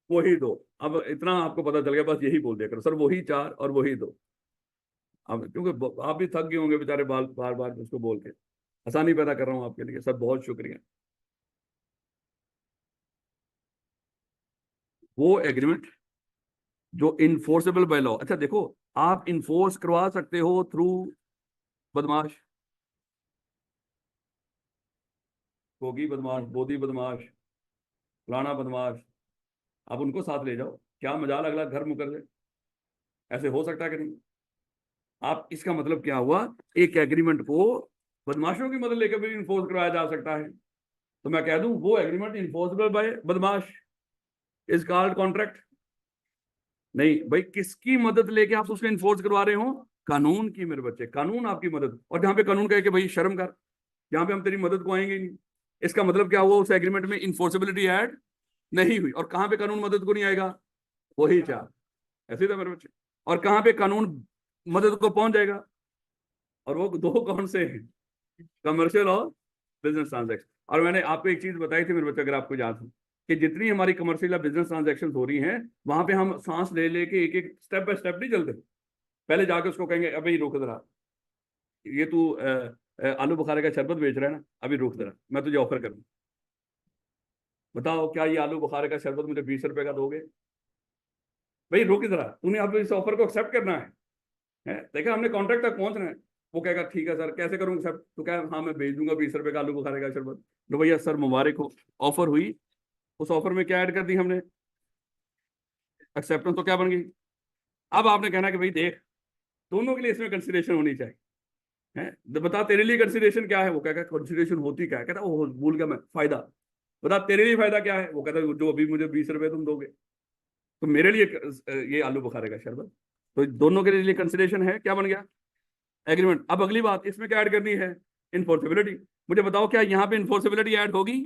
S1: वही दो। अब इतना आपको पता चल गया, बस यही बोल दिया करो सर, वही चार और वही दो। अब क्योंकि आप भी थक गए होंगे बेचारे बार बार बार उसको बोल के, आसानी पैदा कर रहा हूं आपके लिए सर, बहुत शुक्रिया। वो एग्रीमेंट जो इन्फोर्सेबल बाय लॉ। अच्छा देखो, आप इन्फोर्स करवा सकते हो थ्रू बदमाश, गोगी बदमाश, बोधी बदमाश, फलाना बदमाश। आप उनको साथ ले जाओ, क्या मजाल, अगला घर मुकर जाए। ऐसे हो सकता है कि नहीं? आप, इसका मतलब क्या हुआ? एक एग्रीमेंट को बदमाशों की मदद लेकर भी इन्फोर्स करवाया जा सकता है। तो मैं कह दूं वो एग्रीमेंट इन्फोर्सेबल बाय बदमाश इज कॉल्ड कॉन्ट्रैक्ट। नहीं भाई, किसकी मदद लेके आप उसको इन्फोर्स करवा रहे हो? कानून की मेरे बच्चे, कानून आपकी मदद। और जहां पे कानून कहे कि भाई शर्म कर, यहाँ पे हम तेरी मदद को आएंगे नहीं, इसका मतलब क्या हुआ? उस एग्रीमेंट में इन्फोर्सेबिलिटी ऐड नहीं हुई। और कहां पे कानून मदद को नहीं आएगा? वही चार। ऐसे था मेरे बच्चे। और कहां पे कानून मदद को पहुंच जाएगा? और वो दो कौन से हैं? कमर्शियल और बिजनेस ट्रांजेक्शन। और मैंने आपको एक चीज बताई थी मेरे बच्चे, अगर आपको याद हो, कि जितनी हमारी कमर्शियल या बिजनेस ट्रांजेक्शन हो रही हैं, वहां पे हम सांस ले लेके एक एक स्टेप बाय स्टेप नहीं चलते। पहले जाके उसको कहेंगे अभी रुक जरा, ये तू आलू बुखारे का शरबत बेच रहा है ना, अभी रुक जरा, मैं तुझे ऑफर करूँ। बताओ क्या ये आलू बुखारे का शरबत मुझे 20 रुपए का दोगे? भाई रुक जरा, तूने अब इस ऑफर को एक्सेप्ट करना है? देखा, हमने कॉन्ट्रैक्ट तक पहुंचना है। वो कहेगा ठीक है सर, कैसे करूंगा सर? तो क्या, हाँ मैं भेज दूंगा 20 रुपए का आलू बुखारे का शरबत। तो भैया सर मुबारक हो, ऑफर हुई। उस ऑफर में क्या ऐड कर दी हमने? एक्सेप्टेंस। तो क्या बन गई? अब आपने कहना कि भाई देख, दोनों के लिए इसमें कंसिडरेशन होनी चाहिए। है, तो बता तेरे लिए कंसिडरेशन क्या है? वो कहेगा कंसिडरेशन होती क्या है? कहता वो भूल गया मैं, फायदा। बता तेरे लिए फायदा क्या है? वो कहता जो अभी मुझे 20 रुपए तुम दोगे, तो मेरे लिए ये आलू बुखारे का शरबत। तो दोनों के लिए कंसिडरेशन है, क्या बन गया? एग्रीमेंट। अब अगली बात इसमें क्या ऐड करनी है? इन्फोर्सेबिलिटी। मुझे बताओ क्या यहाँ पे इन्फोर्सेबिलिटी ऐड होगी?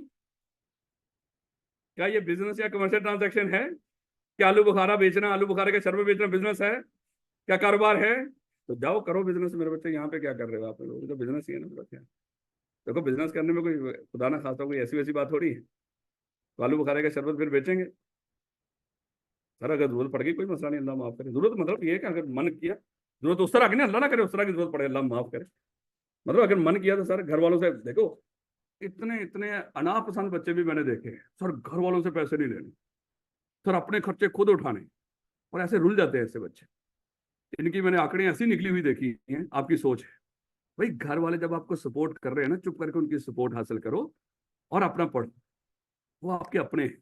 S1: क्या ये बिजनेस या कमर्शियल ट्रांजैक्शन है? क्या आलू बुखारा बेचना, आलू बुखारे का शरबत बेचना बिजनेस है? क्या कारोबार है? तो जाओ करो बिजनेस मेरे बच्चे। यहाँ पे क्या कर रहे हो आप लोग? तो बिजनेस ही है ना मेरे बच्चे। देखो बिजनेस करने में कोई खुदा ना खासा कोई ऐसी वैसी बात हो रही है? तो आलू बुखारे का शरबत फिर बेचेंगे सर, अगर जरूरत पड़ गई कोई मसला नहीं, अल्लाह माफ करे। जरूरत मतलब ये है कि अगर मन किया, जरूरत उस तरह की नहीं, अल्लाह ना करे उस तरह की जरूरत पड़े, अल्लाह माफ करे। मतलब अगर मन किया तो सर घर वालों से, देखो इतने इतने अनापसंद बच्चे भी मैंने देखे हैं सर, घर वालों से पैसे नहीं लेने सर, अपने खर्चे खुद उठाने। और ऐसे रुल जाते हैं ऐसे बच्चे। इनकी मैंने आंकड़े ऐसी निकली हुई देखी हैं, आपकी सोच है। भाई घर वाले जब आपको सपोर्ट कर रहे हैं ना, चुप करके उनकी सपोर्ट हासिल करो और अपना पढ़ो, वो आपके अपने हैं।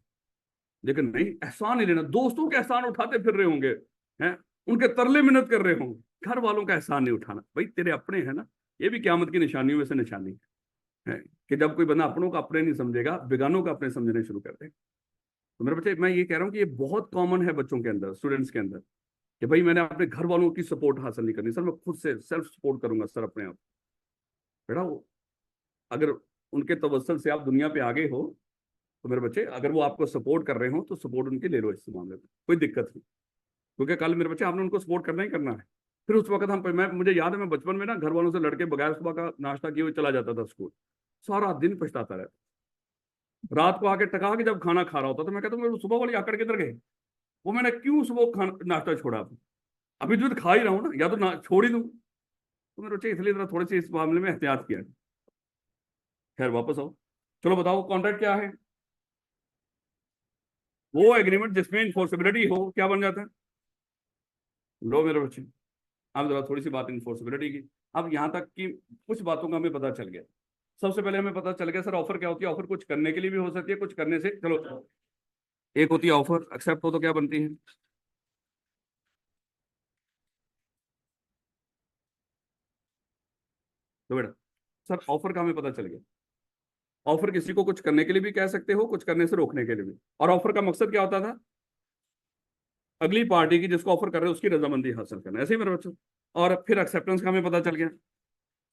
S1: लेकिन नहीं, एहसान नहीं लेना। दोस्तों के एहसान उठाते फिर रहे होंगे, हैं, उनके तरले मिन्नत कर रहे होंगे, घर वालों का एहसान नहीं उठाना। भाई तेरे अपने हैं ना। ये भी क़यामत की निशानियों में से निशानी है कि जब कोई बंदा अपनों का अपने नहीं समझेगा, बेगानों का अपने समझने शुरू कर दे। तो मेरे बच्चे, मैं ये कह रहा हूँ कि ये बहुत कॉमन है बच्चों के अंदर, स्टूडेंट्स के अंदर, कि भाई मैंने अपने घर वालों की सपोर्ट हासिल नहीं करनी सर, मैं खुद से सेल्फ सपोर्ट करूंगा सर अपने आप। बेटा वो, अगर उनके तवज्जुल से आप दुनिया पे आगे हो, तो मेरे बच्चे अगर वो आपको सपोर्ट कर रहे हो तो सपोर्ट उनकी ले लो, इस मामले में कोई दिक्कत नहीं। क्योंकि कल मेरे बच्चे आपने उनको सपोर्ट करना ही करना है। फिर उस वक्त मुझे याद है, मैं बचपन में ना घर वालों से लड़के बगैर सुबह का नाश्ता किए हुए चला जाता था स्कूल, सारा दिन पछताता रहता। रात को आके टका के जब खाना खा रहा होता तो मैं कहता हूँ सुबह वाली आकड़ किधर गए, वो मैंने क्यों सुबह खाना नाश्ता छोड़ा, अभी तो खा ही रहा हूँ ना, या तो ना छोड़ ही दूँ। तो मेरे बच्चे इसलिए थोड़ा थोड़ी सी इस मामले में एहतियात किया। खैर वापस आओ, चलो बताओ कॉन्ट्रैक्ट क्या है। वो एग्रीमेंट जिसमें इन्फोर्सिबिलिटी हो, क्या बन जाता है। लो मेरे बच्चे, अब जरा थोड़ी सी बात इन्फोर्सिबिलिटी की। अब यहाँ तक कि कुछ बातों का हमें पता चल गया। सबसे पहले हमें पता चल गया सर ऑफर क्या होती है। ऑफर कुछ करने के लिए भी हो सकती है, कुछ करने से, चलो एक होती है ऑफर, एक्सेप्ट हो तो क्या बनती है। तो बेटा सर ऑफर का हमें पता चल गया। ऑफर किसी को कुछ करने के लिए भी कह सकते हो, कुछ करने से रोकने के लिए भी। और ऑफर का मकसद क्या होता था, अगली पार्टी की जिसको ऑफर कर रहे हो उसकी रजामंदी हासिल करना, ऐसे ही मेरे बच्चों। और फिर एक्सेप्टेंस का हमें पता चल गया,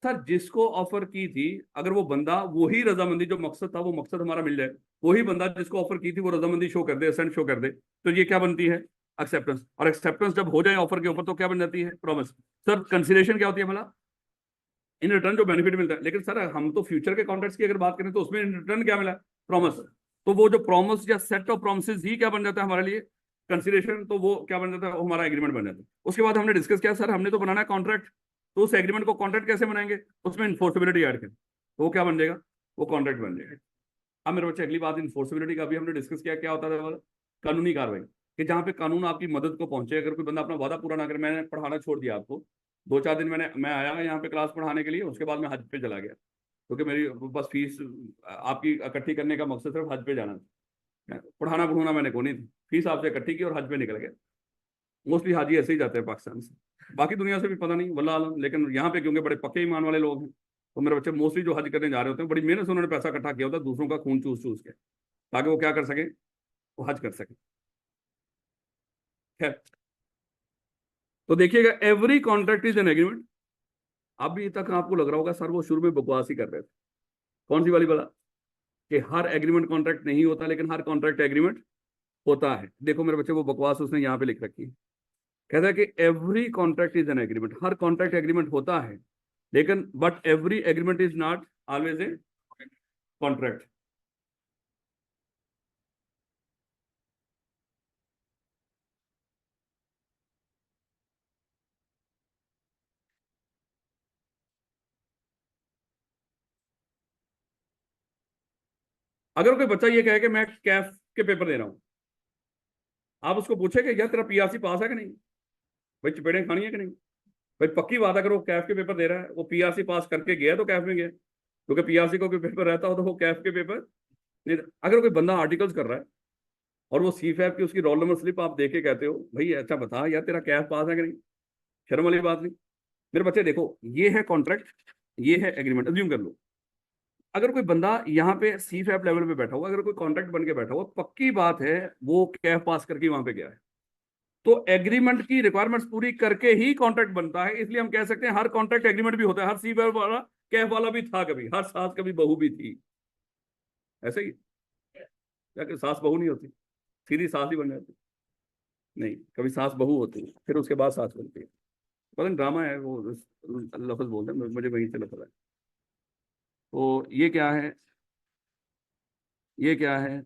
S1: सर जिसको ऑफर की थी अगर वो बंदा वही रजामंदी, जो मकसद था वो मकसद हमारा मिल जाए, वही बंदा जिसको ऑफर की थी वो रजामंदी शो कर दे, असेंट शो कर दे, तो ये क्या बनती है, एक्सेप्टेंस। और एक्सेप्टेंस जब हो जाए ऑफर के ऊपर तो क्या बन जाती है, प्रॉमिस। सर कंसीडरेशन क्या होती है भला, इन रिटर्न जो बेनिफिट मिलता है। लेकिन सर हम तो फ्यूचर के कॉन्ट्रैक्ट्स की अगर बात करें तो उसमें इन रिटर्न क्या मिला, प्रॉमिस। तो वो जो प्रॉमिस या सेट ऑफ प्रॉमिसेस ही क्या बन जाता है हमारे लिए कंसीडरेशन, तो वो क्या बन जाता है, वो हमारा एग्रीमेंट बन जाता है। उसके बाद हमने डिस्कस किया सर हमने तो बनाना है कॉन्ट्रैक्ट, तो उस एग्रीमेंट को कॉन्ट्रैक्ट कैसे बनाएंगे, उसमें इन्फोर्सिबिलिटी ऐड करें, तो वो क्या बन जाएगा, वो कॉन्ट्रैक्ट बन जाएगा। अब मेरे बच्चे अगली बात इन्फोर्सिबिलिटी का भी हमने डिस्कस किया, क्या होता था वाला कानूनी कार्रवाई, कि जहां पे कानून आपकी मदद को पहुंचे। अगर कोई बंदा अपना वादा पूरा ना करे, मैंने पढ़ाना छोड़ दिया आपको, 2-4 दिन मैं आया यहाँ पे क्लास पढ़ाने के लिए, उसके बाद मैं हज पे चला गया, क्योंकि मेरी बस फीस आपकी इकट्ठी करने का मकसद सिर्फ हज पे जाना था, पढ़ाना पढ़ूना मैंने को नहीं थी, फीस आपसे इकट्ठी की और हज पे निकल गया। मोस्टली हाजी ऐसे ही जाते हैं पाकिस्तान से, बाकी दुनिया से भी पता नहीं वल्लाह आलम, लेकिन यहाँ पे क्योंकि बड़े पक्के ईमान वाले लोग हैं, तो मेरे बच्चे मोस्टली जो हज करने जा रहे होते हैं बड़ी मेहनत से उन्होंने पैसा इकट्ठा किया होता है, दूसरों का खून चूस चूस के, ताकि वो क्या कर सके, वो हज कर सके। खैर, तो देखिएगा every contract is an agreement. अभी तक आपको लग रहा होगा सर वो शुरू में बकवास ही कर रहे थे, कौन सी वाली बला, कि हर एग्रीमेंट कॉन्ट्रैक्ट नहीं होता, लेकिन हर कॉन्ट्रैक्ट एग्रीमेंट होता है। देखो मेरे बच्चे वो बकवास उसने यहाँ पे लिख रखी है, कहता है कि every contract is an agreement, her contract agreement होता है, लेकिन but every agreement is not always a contract. अगर कोई बच्चा ये कहे कि मैं कैफ के पेपर दे रहा हूं, आप उसको पूछेंगे यार तेरा पीआरसी पास है कि नहीं, भाई चपेड़े खानी है कि नहीं, भाई पक्की बात है, अगर वो कैफ के पेपर दे रहा है, वो पीआरसी पास करके गया तो कैफ में गया, क्योंकि पीआरसी को कोई पेपर रहता हो तो वो कैफ के पेपर नहीं। अगर कोई बंदा आर्टिकल्स कर रहा है और वो सी फैप की उसकी रोल नंबर स्लिप आप देख के कहते हो भाई अच्छा बता यार तेरा कैफ पास है कि नहीं, शर्म वाली बात नहीं। मेरे बच्चे देखो ये है कॉन्ट्रैक्ट, ये है एग्रीमेंट, अज्यूम कर लो अगर कोई बंदा यहाँ पे सी फैप लेवल पे बैठा हुआ, अगर कोई कॉन्ट्रैक्ट बन के बैठा हुआ, पक्की बात है वो कैफ पास करके वहां पे गया है, तो एग्रीमेंट की रिक्वायरमेंट्स पूरी करके ही कॉन्ट्रैक्ट बनता है। इसलिए हम कह सकते हैं हर कॉन्ट्रैक्ट एग्रीमेंट भी होता है, हर सी फैप वाला कैफ वाला भी था कभी, हर सास कभी बहू भी थी, ऐसे ही। क्या कि सास बहू नहीं होती, सीधी सास ही बन जाती, नहीं कभी सास बहू होती है फिर उसके बाद सास बनती है, पता नहीं ड्रामा है वो, लफ्ज बोलते हैं, मुझे वहीं से लगा। तो ये क्या है, ये क्या है,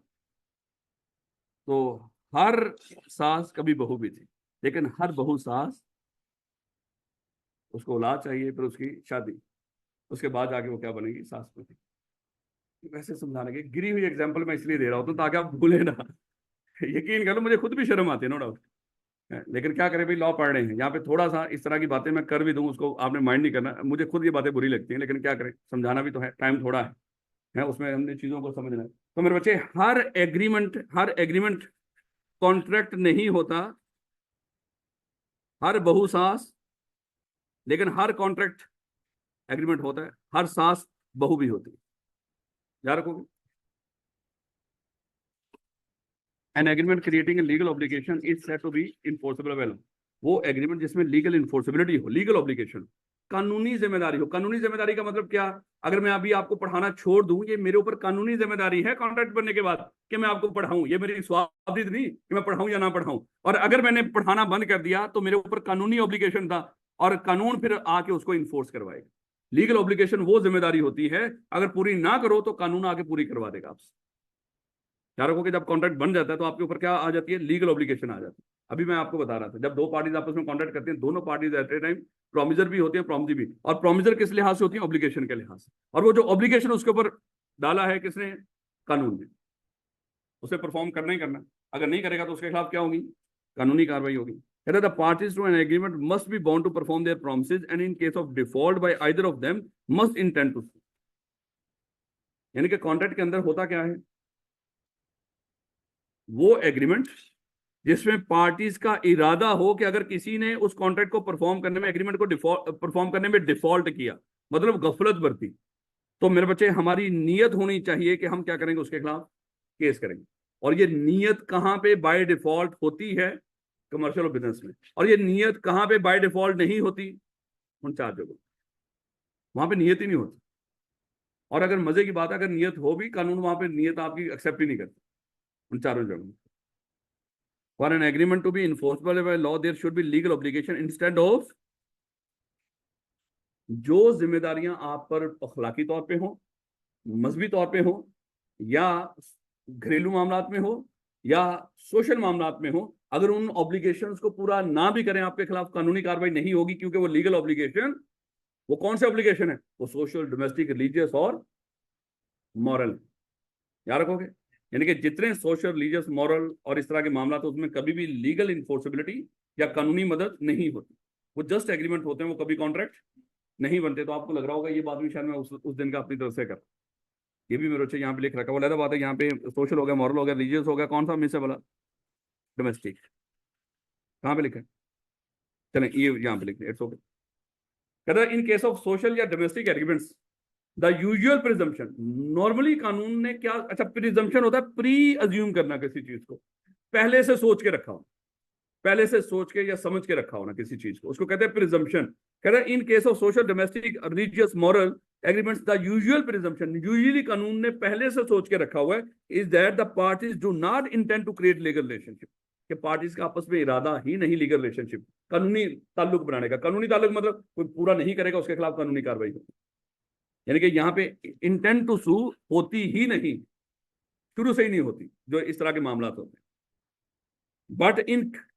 S1: तो हर सास कभी बहू भी थी, लेकिन हर बहू सास, उसको औलाद चाहिए फिर उसकी शादी, उसके बाद जाके वो क्या बनेगी, सास बनेगी। वैसे समझाने के गिरी हुई एग्जांपल मैं इसलिए दे रहा हूँ तो ताकि आप भूले ना। यकीन करो मुझे खुद भी शर्म आती है, नो डाउट, लेकिन क्या करें भाई, लॉ पढ़ रहे हैं यहाँ पे, थोड़ा सा इस तरह की बातें मैं कर भी दूं उसको आपने माइंड नहीं करना, मुझे खुद ये बातें बुरी लगती हैं, लेकिन क्या करें, समझाना भी तो है, टाइम थोड़ा है उसमें हमने चीजों को समझना है। तो मेरे बच्चे हर एग्रीमेंट कॉन्ट्रैक्ट नहीं होता, हर बहू सास, लेकिन हर कॉन्ट्रैक्ट एग्रीमेंट होता है, हर सास बहू भी होती है, याद रखोगे। An agreement creating a legal obligation is said to be enforceable well, वो एग्रीमेंट जिसमें लीगल इन्फोर्सिबिलिटी हो, लीगल ऑब्लिगेशन, कानूनी जिम्मेदारी हो। कानूनी जिम्मेदारी का मतलब क्या, अगर मैं अभी आपको पढ़ाना छोड़ दूं, ये मेरे ऊपर कानूनी जिम्मेदारी है कॉन्ट्रैक्ट बनने के बाद कि मैं आपको पढ़ाऊं, ये मेरी स्वाधित नहीं कि मैं पढ़ाऊं या ना पढ़ाऊं। और अगर मैंने पढ़ाना बंद कर दिया तो मेरे ऊपर कानूनी ऑब्लिगेशन था, और कानून फिर आके उसको इन्फोर्स करवाएगा। लीगल ऑब्लिगेशन वो जिम्मेदारी होती है, अगर पूरी ना करो तो कानून आके पूरी करवा देगा आपसे। याद रखो कि जब कॉन्ट्रैक्ट बन जाता है तो आपके ऊपर क्या आ जाती है, लीगल ऑब्लिगेशन आ जाती है। अभी मैं आपको बता रहा था, जब दो पार्टीज आपस में कॉन्ट्रैक्ट करती हैं, दोनों पार्टीज एट ए टाइम प्रोमिजर भी होती है, प्रॉमिजी भी। और प्रोमिजर किस लिहाज से होती है, ऑब्लिगेशन के लिहाज से। और वो जो ऑब्लिगेशन उसके ऊपर डाला है किसने, कानून ने, उसे परफॉर्म करना ही करना। अगर नहीं करेगा तो उसके खिलाफ क्या होगी, कानूनी कार्रवाई होगी। कहता है the parties to an agreement must be bound to perform their promises and in case of default by either of them must intend to. यानी कि कॉन्ट्रैक्ट के अंदर होता क्या है, वो एग्रीमेंट जिसमें पार्टीज का इरादा हो कि अगर किसी ने उस कॉन्ट्रैक्ट को परफॉर्म करने में, एग्रीमेंट को परफॉर्म करने में डिफॉल्ट किया, मतलब गफलत बरती, तो मेरे बच्चे हमारी नीयत होनी चाहिए कि हम क्या करेंगे, उसके खिलाफ केस करेंगे। और ये नीयत कहां पे बाय डिफॉल्ट होती है, कमर्शियल और बिजनेस में। और ये नीयत कहां पे बाय डिफॉल्ट नहीं होती, उन चार जगहों, वहां पे नीयत ही नहीं होती। और अगर मजे की बात है, अगर नीयत हो भी, कानून वहां पे नीयत आपकी एक्सेप्ट ही नहीं करता उन चारों जगहों। For an agreement to be enforceable by law, there should be legal obligation instead of, जो जिम्मेदारियां आप पर अखलाकी तौर पे हो, मजहबी तौर पे हो, या घरेलू मामलात में हो, या सोशल मामलात में हो, अगर उन ऑब्लिगेशंस को पूरा ना भी करें, आपके खिलाफ कानूनी कार्रवाई नहीं होगी, क्योंकि वो लीगल ऑब्लिगेशन, वो कौन से ऑब्लिगेशन है, वो सोशल, डोमेस्टिक, रिलीजियस और मॉरल। याद रखोगे, यानी कि जितने सोशल, रिलीजियस, मॉरल और इस तरह के मामला, तो उसमें कभी भी लीगल इन्फोर्सिबिलिटी या कानूनी मदद नहीं होती। वो जस्ट एग्रीमेंट होते हैं, वो कभी कॉन्ट्रैक्ट नहीं बनते। तो आपको लग रहा होगा ये बात भी शायद मैं उस दिन का अपनी तरफ से कर, ये भी मेरे बच्चे यहाँ पे लिख रखा। वो लहदा बात है, यहाँ पे सोशल हो गया, मॉरल हो गया, रिलीजियस हो गया, कौन सा मिस है बोला, डोमेस्टिक, कहाँ पे लिखा है, चलें ये यहाँ पे लिख दिया, इट्स ओके। कहता है इन केस ऑफ सोशल या domestic agreements the usual presumption, normally कानून ने क्या, अच्छा प्रिजम्पशन होता है प्री अज्यूम करना किसी चीज को, पहले से सोच के रखा हो, पहले से सोच के या समझ के रखा हो ना किसी चीज को, उसको कहते हैं प्रिजम्पशन। कहते हैं in case of social, domestic, religious, moral agreements the usual presumption, usually कानून ने पहले से सोच के रखा हुआ है, is that the parties do not intend to create legal relationship, कि पार्टीज का आपस में इरादा ही नहीं लीगल रिलेशनशिप, कानूनी ताल्लुक बनाने का। कानूनी ताल्लुक मतलब कोई पूरा नहीं करेगा उसके खिलाफ कानूनी कार्रवाई होगी। यानी कि यहाँ पे इंटेंट टू सू होती ही नहीं, शुरू से ही नहीं होती जो इस तरह के मामला होते हैं। बट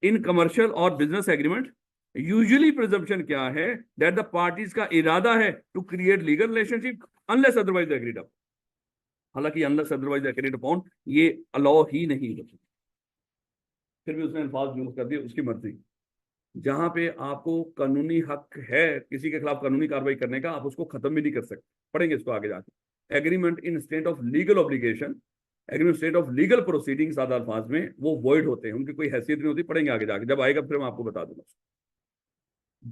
S1: इन कमर्शियल और बिजनेस एग्रीमेंट यूजुअली प्रिजम्पशन क्या है, दैट द पार्टीज का इरादा है to create legal relationship unless otherwise agreed upon. हालांकि अनलेस अदरवाइज एग्रीड अपॉन ये अलाउ ही नहीं होती, फिर भी उसने अल्फाज यूज कर दिए, उसकी मर्जी। जहां पे आपको कानूनी हक है किसी के खिलाफ कानूनी कार्रवाई करने का, आप उसको खत्म भी नहीं कर सकते। पढ़ेंगे इसको आगे जाके। Agreement in state of legal obligation, agreement state of legal proceeding, सादा अल्फाज में वो वॉइड होते हैं, उनकी कोई हैसियत नहीं होती। पढ़ेंगे आगे जाके, जब आएगा फिर मैं आपको बता दूंगा।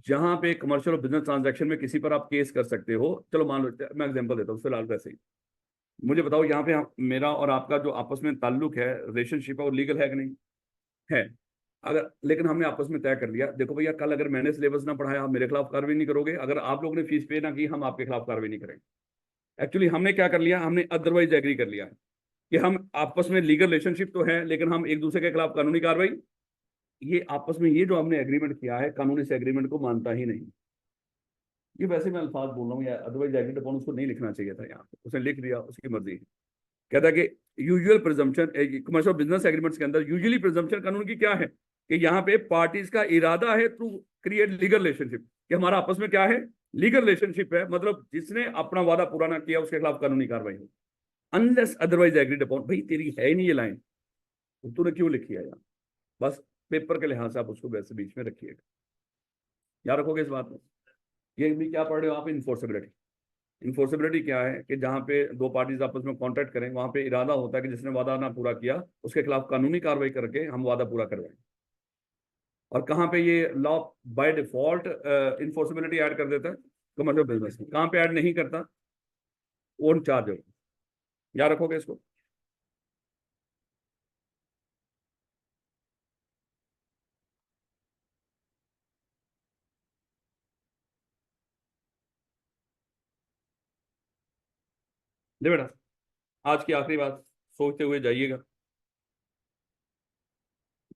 S1: जहां पे कमर्शियल और बिजनेस ट्रांजैक्शन में किसी पर आप केस कर सकते हो, चलो मान लो मैं एग्जांपल देता हूँ फिलहाल वैसे ही, मुझे बताओ यहाँ पे मेरा और आपका जो आपस में ताल्लुक है, रिलेशनशिप है, वो लीगल है कि नहीं है। अगर लेकिन हमने आपस में तय कर लिया, देखो भैया कल अगर मैंने सिलेबस ना पढ़ाया आप मेरे खिलाफ कार्रवाई नहीं करोगे, अगर आप लोगों ने फीस पे ना की हम आपके खिलाफ कार्रवाई नहीं करेंगे। एक्चुअली हमने क्या कर लिया, हमने अदरवाइज एग्री कर लिया कि हम आपस में लीगल रिलेशनशिप तो है, लेकिन हम एक दूसरे के खिलाफ कानूनी कार्रवाई, ये आपस में ये जो हमने एग्रीमेंट किया है, कानूनी से एग्रीमेंट को मानता ही नहीं। ये वैसे मैं अल्फाज बोल रहा हूँ, या अदरवाइज एग्रीड अपॉन उसको नहीं लिखना चाहिए था, यहाँ पे उसने लिख दिया, उसकी मर्जी है। कहता है कि usual presumption commercial business agreements के अंदर यूजुअली प्रिजम्पशन कानून की क्या है, कि यहाँ पे पार्टीज का इरादा है टू क्रिएट लीगल रिलेशनशिप, कि हमारा आपस में क्या है, लीगल रिलेशनशिप है, मतलब जिसने अपना वादा पूरा ना किया उसके खिलाफ कानूनी कार्रवाई हो, अनलेस अदरवाइज एग्रीड अपॉन। भाई तेरी है ही नहीं ये लाइन, तूने क्यों लिखी है यहाँ, बस पेपर के लिहाज से आप उसको वैसे बीच में रखिएगा, याद रखोगे इस बात में। ये भी क्या पढ़ रहे हो आप, इन्फोर्सिबिलिटी। इन्फोर्सिबिलिटी क्या है, कि जहां पे दो पार्टीज आपस में कॉन्ट्रैक्ट करें, वहां पे इरादा होता है कि जिसने वादा ना पूरा किया उसके खिलाफ कानूनी कार्रवाई करके हम वादा पूरा करवाएं। और कहाँ पे ये law by default enforceability add कर देता है, कमर्शियल बिजनेस में। कहाँ पे ऐड नहीं करता, ओन चार्ज, याद रखोगे इसको। ले बेटा, आज की आखिरी बात सोचते हुए जाइएगा।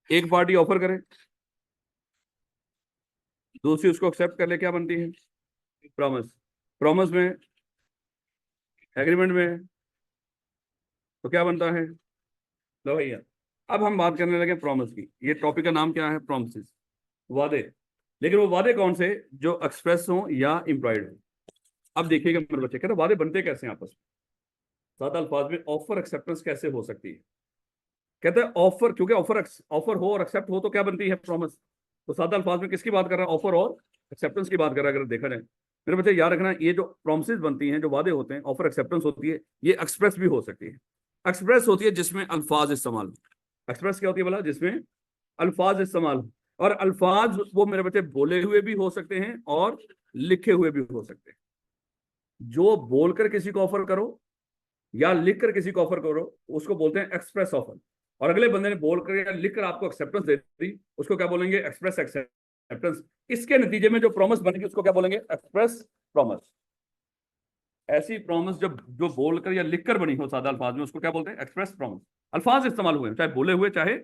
S1: एक पार्टी ऑफर करे, दूसरी उसको एक्सेप्ट कर ले, क्या बनती है, प्रॉमिस। प्रॉमिस में, एग्रीमेंट में तो क्या बनता है, लो भैया, अब हम बात करने लगे प्रॉमिस की। ये टॉपिक का नाम क्या है? प्रॉमिसेस, वादे। लेकिन वो वादे कौन से? जो एक्सप्रेस हो या इम्प्लॉयड हो। अब देखिएगा मेरे बच्चे, कहते वादे बनते कैसे हैं आपस में? सादा अल्फाज में ऑफर एक्सेप्टेंस कैसे हो सकती है? कहते हैं ऑफर, क्योंकि ऑफर हो और एक्सेप्ट हो तो क्या बनती है? प्रॉमिस। तो सादा अल्फाज में किसकी बात कर रहा है? ऑफर और एक्सेप्टेंस की बात कर रहा है। अगर देखा जाए मेरे बच्चे, याद रखना, ये जो प्रॉमिसेस बनती हैं, जो वादे होते हैं, ऑफर एक्सेप्टेंस होती है, ये एक्सप्रेस भी हो सकती है। एक्सप्रेस होती है जिसमें अल्फाज इस्तेमाल। एक्सप्रेस क्या होती है बोला? जिसमें अल्फाज इस्तेमाल। और अल्फाज वो मेरे बच्चे बोले हुए भी हो सकते हैं और लिखे हुए भी हो सकते हैं। जो बोलकर किसी को ऑफर करो या लिखकर किसी को ऑफर करो, उसको बोलते हैं एक्सप्रेस ऑफर। और अगले बंदे ने बोलकर या लिखकर आपको एक्सेप्टेंस दे दी, उसको क्या बोलेंगे? Express acceptance. इसके नतीजे में जो प्रॉमिस बनेगी उसको क्या बोलेंगे? Express promise. ऐसी प्रॉमिस जब जो बोलकर या लिखकर बनी हो सादा अल्फाज में, उसको क्या बोलते हैं? Express promise. अल्फाज इस्तेमाल हुए, चाहे बोले हुए, चाहे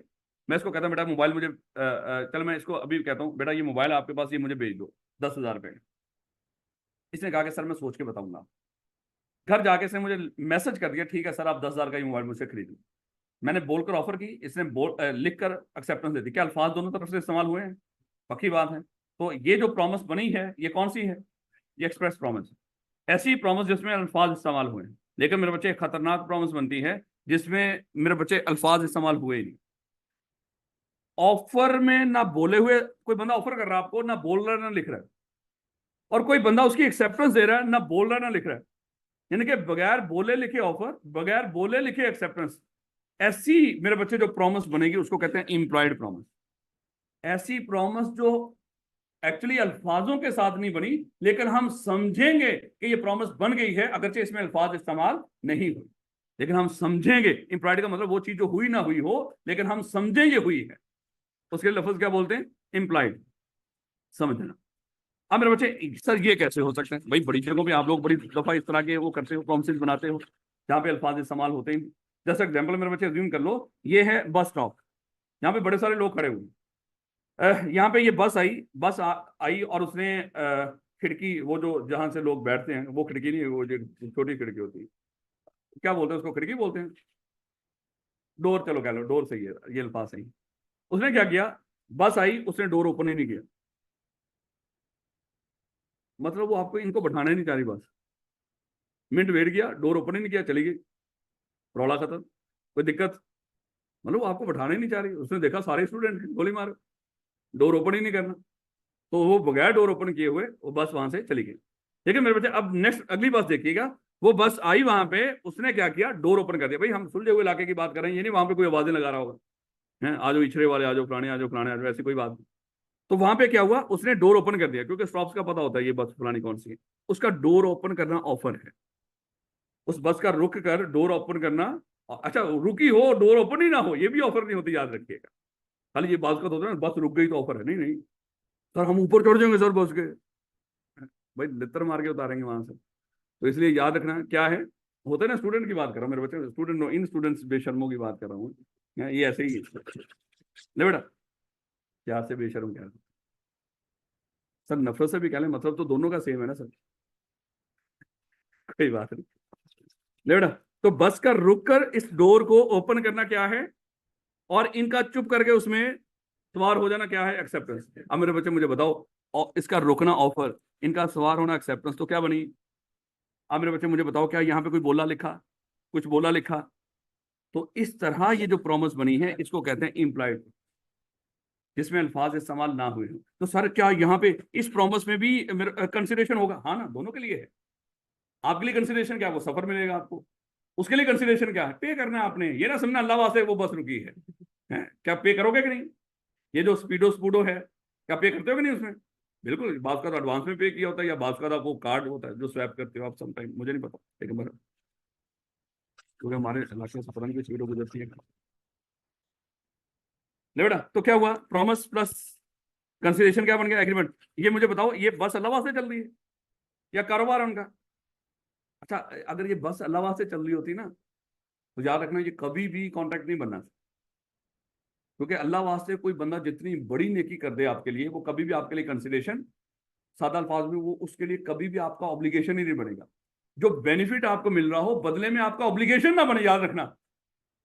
S1: मैं इसको कहता हूं बेटा मोबाइल मुझे चल मैं इसको अभी कहता हूँ बेटा ये मोबाइल आपके पास, ये मुझे भेज दो 10,000 रुपए। इसने कहा कि सर मैं सोच के बताऊंगा। घर जाके इसने मुझे मैसेज कर दिया, ठीक है सर आप 10,000 का ये मोबाइल मुझसे खरीद लो। मैंने बोलकर ऑफर की, इसने लिखकर एक्सेप्टेंस दे दी। क्या अल्फाज दोनों तरफ से इस्तेमाल हुए हैं? पक्की बात है। तो ये जो प्रॉमिस बनी है ये कौन सी है? ये एक्सप्रेस प्रॉमिस। ऐसी प्रॉमिस जिसमें अल्फाज इस्तेमाल हुए हैं। लेकिन मेरे बच्चे खतरनाक प्रॉमिस बनती है जिसमें मेरे बच्चे अल्फाज इस्तेमाल हुए ही नहीं। ऑफर में ना बोले हुए, कोई बंदा ऑफर कर रहा है आपको, ना बोल रहा है ना लिख रहा है। और कोई बंदा उसकी एक्सेप्टेंस दे रहा है, ना बोल रहा है ना लिख रहा है। यानी कि बगैर बोले लिखे ऑफर, बगैर बोले लिखे एक्सेप्टेंस। ऐसी मेरे बच्चे जो प्रॉमिस बनेगी उसको कहते हैं इम्प्लॉयड प्रॉमिस। ऐसी प्रॉमिस जो एक्चुअली अल्फाजों के साथ नहीं बनी, लेकिन हम समझेंगे कि ये प्रॉमिस बन गई है, अगरचे इसमें अल्फाज इस्तेमाल नहीं हुए, लेकिन हम समझेंगे। इम्प्लॉयड का मतलब वो चीज जो हुई ना हुई हो, लेकिन हम समझें ये हुई है, उसके लफ्ज क्या बोलते हैं? इम्प्लॉयड। समझना। अब मेरे बच्चे, सर ये कैसे हो सकते हैं? भाई बड़ी जगहों पे आप लोग बड़ी दफा इस तरह के वो करते हो, प्रॉमिसेस बनाते हो जहाँ पे अल्फाज इस्तेमाल होते हैं। जैसे एग्जाम्पल मेरे बच्चे अज्यूम कर लो, ये है बस स्टॉप। यहाँ पे बड़े सारे लोग खड़े हुए। यहाँ पे ये बस आई, आई और उसने खिड़की, वो जो जहां से लोग बैठते हैं, वो खिड़की नहीं, वो जो छोटी खिड़की होती है, क्या बोलते हैं उसको? खिड़की बोलते हैं। डोर, चलो कह लो डोर सही है, ये अल्फाज सही। उसने क्या किया? बस आई, उसने डोर ओपन ही नहीं किया। मतलब वो आपको इनको बैठाना ही नहीं चाह रही बस। मिनट वेट किया, डोर ओपन ही नहीं किया, चली गई। रौला खत्म, कोई दिक्कत? मतलब वो आपको बैठाना ही नहीं चाह रही। उसने देखा सारे स्टूडेंट गोली मार, डोर ओपन ही नहीं करना। तो वो बगैर डोर ओपन किए हुए वो बस वहां से चली गई। देखिए मेरे बच्चे, अब नेक्स्ट अगली बस देखिएगा। वो बस आई वहां पे, उसने क्या किया? डोर ओपन कर दिया। भाई हम सुलझे हुए इलाके की बात कर रहे हैं, ये नहीं वहां पे कोई आवाजें लगा रहा होगा है, आ जाओ इछरे वाले, आ जाओ फलाने, आ जाओ फलाने, आ जाओ, ऐसी कोई बात नहीं। तो वहां पे क्या हुआ? उसने डोर ओपन कर दिया, क्योंकि स्टॉप्स का पता होता है ये बस फलानी कौन सी है। उसका डोर ओपन करना ऑफर है। उस बस का रुक कर डोर ओपन करना, अच्छा रुकी हो डोर ओपन ही ना हो, ये भी ऑफर नहीं होती, याद रखिएगा। खाली ये बात का तो होता है ना, बस रुक गई तो ऑफर है। नहीं नहीं सर, हम ऊपर चढ़ जाएंगे सर बस के। भाई लितर मार के उतारेंगे वहां से। तो इसलिए याद रखना क्या है, होता है ना, स्टूडेंट की बात कर रहा हूँ मेरे बच्चे, स्टूडेंट इन स्टूडेंट्स बेशर्मों की बात कर रहा हूँ। ये ऐसे ही ले बेटा, क्या से बेशर्म क्या? सर नफरत से भी कह लें, मतलब तो दोनों का सेम है ना सर, कोई बात नहीं। ले बेटा, तो बस का रुक कर इस डोर को ओपन करना क्या है, और इनका चुप करके उसमें सवार हो जाना क्या है? एक्सेप्टेंस। अब मेरे बच्चे मुझे बताओ, इसका रुकना ऑफर, इनका सवार होना एक्सेप्टेंस, तो क्या बनी? अब मेरे बच्चे मुझे बताओ, क्या यहाँ पे कोई बोला लिखा? कुछ बोला लिखा? तो इस तरह ये जो प्रॉमिस बनी है इसको कहते हैं इम्प्लाइड, जिसमें अल्फाज इस्तेमाल ना हुए हो। तो सर क्या यहाँ पे इस प्रॉमिस में भी कंसिडरेशन होगा? हाँ ना, दोनों के लिए है। आपके लिए कंसिडरेशन क्या? वो सफर मिलेगा आपको। उसके लिए कंसिडरेशन क्या है? पे करना है आपने। ये ना समझना अल्लाह वास्ते वो बस रुकी है? क्या पे करोगे कि नहीं? ये जो स्पीडो स्पूडो है, क्या पे करते हो कि नहीं उसमें? बिल्कुल, बात का तो एडवांस में पे किया होता है, या बात का वो कार्ड होता है जो स्वैप करते हो आप समटाइम, मुझे नहीं पता, लेकिन क्योंकि हमारे इलाके से पता नहीं स्पीडो गुजरती है। ले बेटा, तो क्या हुआ? प्रॉमिस प्लस कंसिडरेशन क्या बन गया? एग्रीमेंट। ये मुझे बताओ, ये बस अल्लाह वास्ते चल रही है या कारोबार है उनका? अच्छा, अगर ये बस अल्लाह वास्ते चल रही होती ना, तो याद रखना ये कभी भी कॉन्ट्रैक्ट नहीं बनना, क्योंकि अल्लाह वास्ते कोई बंदा जितनी बड़ी नेकी कर दे आपके लिए, वो कभी भी आपके लिए कंसिडरेशन, सादा अल्फाज में वो उसके लिए कभी भी आपका ऑब्लिगेशन ही नहीं बनेगा। जो बेनिफिट आपको मिल रहा हो, बदले में आपका ऑब्लिगेशन ना बने, याद रखना।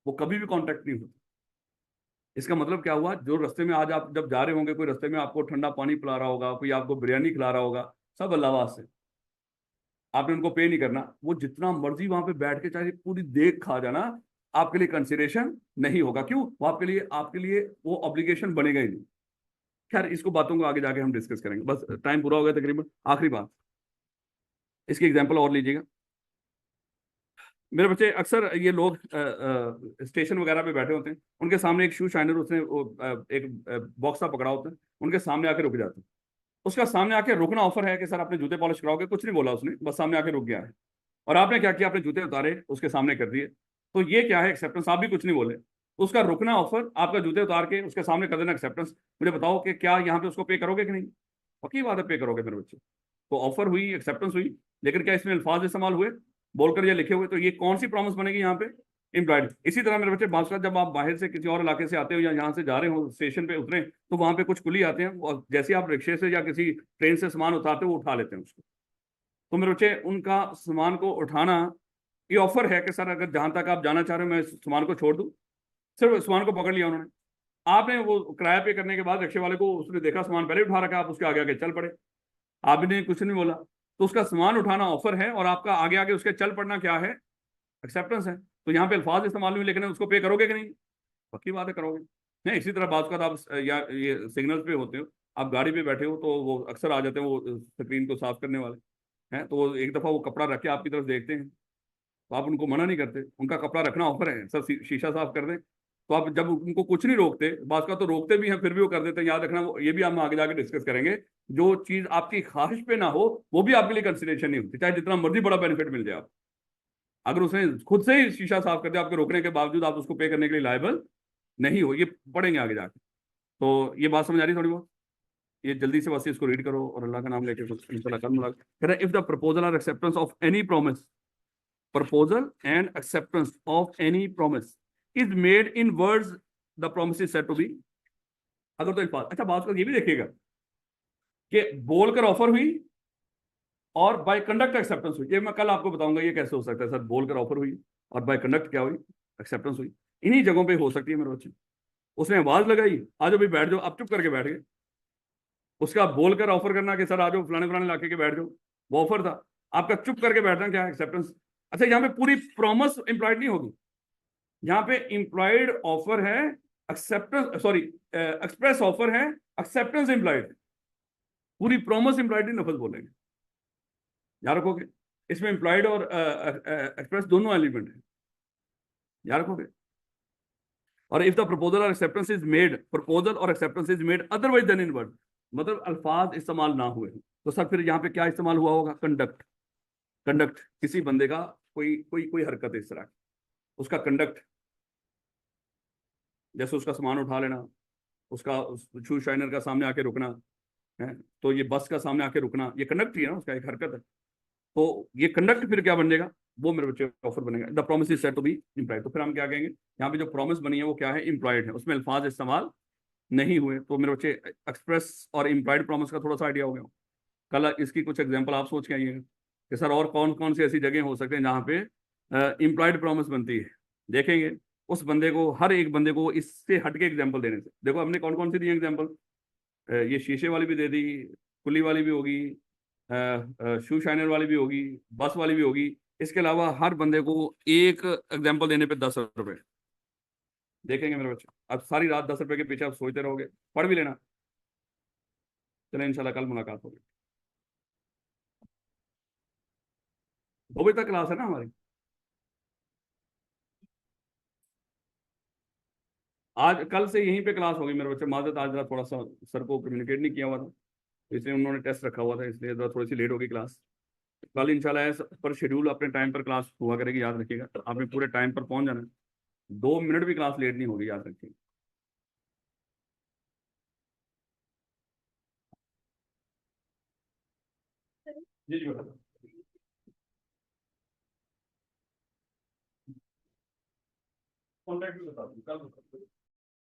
S1: वो कभी भी कांटेक्ट नहीं होता। इसका मतलब क्या हुआ, जो रास्ते में आज आप जब जा रहे होंगे, कोई रास्ते में आपको ठंडा पानी पिला रहा होगा, कोई आपको बिरयानी खिला रहा होगा, सब अल्लाह से, आपने उनको पे नहीं करना। वो जितना मर्जी वहां पे बैठ के चाहे पूरी देख खा जाना, आपके लिए कंसिडरेशन नहीं होगा। क्यों? वो आपके लिए वो ऑब्लिगेशन बनेगा ही नहीं। खैर, इसको बातों को आगे जाके हम डिस्कस करेंगे। बस टाइम पूरा हो गया तकरीबन। आखिरी बात, इसकी एग्जांपल और लीजिएगा। मेरे बच्चे, अक्सर ये लोग स्टेशन वगैरह पे बैठे होते हैं, उनके सामने एक शू शाइनर, उसने एक बॉक्स सा पकड़ा होता है, उनके सामने आके रुक जाते हैं। उसका सामने आके रुकना ऑफर है कि सर आपने जूते पॉलिश कराओगे, कुछ नहीं बोला उसने, बस सामने आके रुक गया है। और आपने क्या किया, आपने जूते उतारे, उसके सामने कर दिए। तो ये क्या है? एक्सेप्टेंस। आप भी कुछ नहीं बोले, उसका रुकना ऑफर, आपका जूते उतार के उसके सामने कर देना एक्सेप्टेंस। मुझे बताओ कि क्या यहाँ पे उसको पे करोगे कि नहीं? पक्की बात है, पे करोगे मेरे बच्चे। तो ऑफर हुई, एक्सेप्टेंस हुई, लेकिन क्या इसमें अल्फाज इस्तेमाल हुए, बोलकर या लिखे हुए? तो ये कौन सी प्रॉमिस बनेगी यहाँ पे? इम्प्लॉयड। इसी तरह मेरे बच्चे, बात, जब आप बाहर से किसी और इलाके से आते हो या यहाँ से जा रहे हो, स्टेशन पे उतरे, तो वहां पे कुछ कुली आते हैं, और जैसे आप रिक्शे से या किसी ट्रेन से सामान उतारते हो, वो उठा लेते हैं उसको। तो मेरे बच्चे, उनका सामान को उठाना, ये ऑफर है कि सर अगर जहां तक आप जाना चाह रहे हो मैं सामान को छोड़ दूं। सिर्फ सामान को पकड़ लिया उन्होंने, आपने वो किराया पे करने के बाद रिक्शे वाले को, उसने देखा सामान पहले उठा रखा, आप उसके आगे आगे चल पड़े, आपने कुछ नहीं बोला। तो उसका सामान उठाना ऑफर है, और आपका आगे आगे उसके चल पड़ना क्या है? एक्सेप्टेंस है। तो यहाँ पे अल्फाज इस्तेमाल हुए, लेकिन उसको पे करोगे कि नहीं? पक्की बात है, करोगे। नहीं, इसी तरह बात कर, आप या ये सिग्नल्स पे होते हो, आप गाड़ी पे बैठे हो, तो वो अक्सर आ जाते हैं वो स्क्रीन को साफ करने वाले हैं, तो वो एक दफा वो कपड़ा रख के आपकी तरफ देखते हैं, तो आप उनको मना नहीं करते, उनका कपड़ा रखना ऑफर है, सर शीशा साफ कर दें। तो आप जब उनको कुछ नहीं रोकते, बात का तो रोकते भी हैं, फिर भी वो कर देते हैं। याद रखना, ये भी हम आगे जाके डिस्कस करेंगे। जो चीज आपकी ख्वाहिश पे ना हो, वो भी आपके लिए कंसिडरेशन नहीं होती, चाहे जितना मर्जी बड़ा बेनिफिट मिल जाए। आप अगर उसने खुद से ही शीशा साफ कर दिया आपके रोकने के बावजूद, आप उसको पे करने के लिए लायबल नहीं हो। ये पढ़ेंगे आगे जाके। तो ये बात समझ आ रही है थोड़ी बहुत? ये जल्दी से बस इसको रीड करो और अल्लाह का नाम लेके इंशाल्लाह कल मुलाकात। कह रहा है, इफ द प्रपोजल और acceptance of any promise, proposal and acceptance of any promise is made in words, the promise is said to be। अगर तो एक बात, अच्छा बात कर ये भी देखिएगा कि बोलकर ऑफर हुई और बाय कंडक्ट एक्सेप्टेंस हुई। ये मैं कल आपको बताऊंगा ये कैसे हो सकता है सर, बोलकर ऑफर हुई और बाय कंडक्ट क्या हुई? एक्सेप्टेंस हुई। इन्हीं जगहों पे हो सकती है मेरे बच्चे। उसने आवाज लगाई, आ जाओ भाई बैठ जाओ, आप चुप करके बैठ गए। उसका बोलकर ऑफर करना कि सर आ जाओ फलाने फलाने इलाके के बैठ जाओ, वो ऑफर था। आपका चुप करके बैठना क्या है? एक्सेप्टेंस। अच्छा, यहाँ पे पूरी प्रॉमिस इंप्लॉयड नहीं होगी, यहाँ पे इंप्लॉयड ऑफर है, एक्सेप्टेंस, सॉरी एक्सप्रेस ऑफर है, एक्सेप्टेंस इंप्लॉयड। पूरी प्रॉमिस इंप्लॉयड नहीं, नफज बोलेंगे, याद रखोगे। इसमें इंप्लॉयड और एक्सप्रेस दोनों एलिमेंट है, याद रखोगे। और इफ द प्रपोजल और एक्सेप्टेंस इज मेड, प्रपोजल और acceptance is made otherwise then in word, मतलब अल्फाज इस्तेमाल ना हुए, तो सर फिर यहाँ पे क्या इस्तेमाल हुआ होगा? कंडक्ट। कंडक्ट, किसी बंदे का कोई कोई कोई हरकत है इस तरह, उसका कंडक्ट, जैसे उसका सामान उठा लेना, उसका शू शाइनर का सामने आके रुकना है, तो ये बस का सामने आके रुकना, ये कंडक्ट ही है ना, उसका एक हरकत है। तो ये कंडक्ट फिर क्या बन जाएगा? वो मेरे बच्चे ऑफर बनेगा। The promise is said to be implied. तो फिर हम क्या कहेंगे, यहाँ पे जो प्रॉमिस बनी है वो क्या है? इम्प्लॉयड है, उसमें अल्फाज इस्तेमाल नहीं हुए। तो मेरे बच्चे, एक्सप्रेस और इम्प्लॉयड प्रॉमिस का थोड़ा सा आइडिया हो गया। कल इसकी कुछ एग्जाम्पल आप सोच के आइएगा कि सर और कौन कौन सी ऐसी जगह हो सकते हैं जहाँ पे इम्प्लॉयड प्रॉमिस बनती है। देखेंगे उस बंदे को, हर एक बंदे को इससे हटके एग्जाम्पल देने से। देखो हमने कौन कौन सी दी एग्जाम्पल, ये शीशे वाली भी दे दी, कुली वाली भी होगी, शू शाइनर वाली भी होगी, बस वाली भी होगी। इसके अलावा हर बंदे को एक एग्जाम्पल देने पे 10 रुपए। देखेंगे मेरे बच्चे, अब सारी रात 10 रुपए के पीछे आप सोचते रहोगे, पढ़ भी लेना। चले इंशाल्लाह कल मुलाकात होगी। 2 बजे तक क्लास है ना हमारी। आज कल से यहीं पे क्लास होगी मेरे बच्चे। माजरत, आज रात थोड़ा सा सर को कम्युनिकेट नहीं किया हुआ था, तो इसलिए उन्होंने टेस्ट रखा हुआ था, इसलिए थोड़ी सी लेट होगी क्लास। कल इंशाल्लाह है पर शेड्यूल अपने टाइम पर क्लास हुआ करेगी, याद रखिएगा। आपने पूरे टाइम पर पहुंच जाना है, 2 मिनट भी क्लास लेट नहीं होगी, याद रखिएगा। जी जी बेटा। कॉन्टैक्ट भी बता दूँ कल।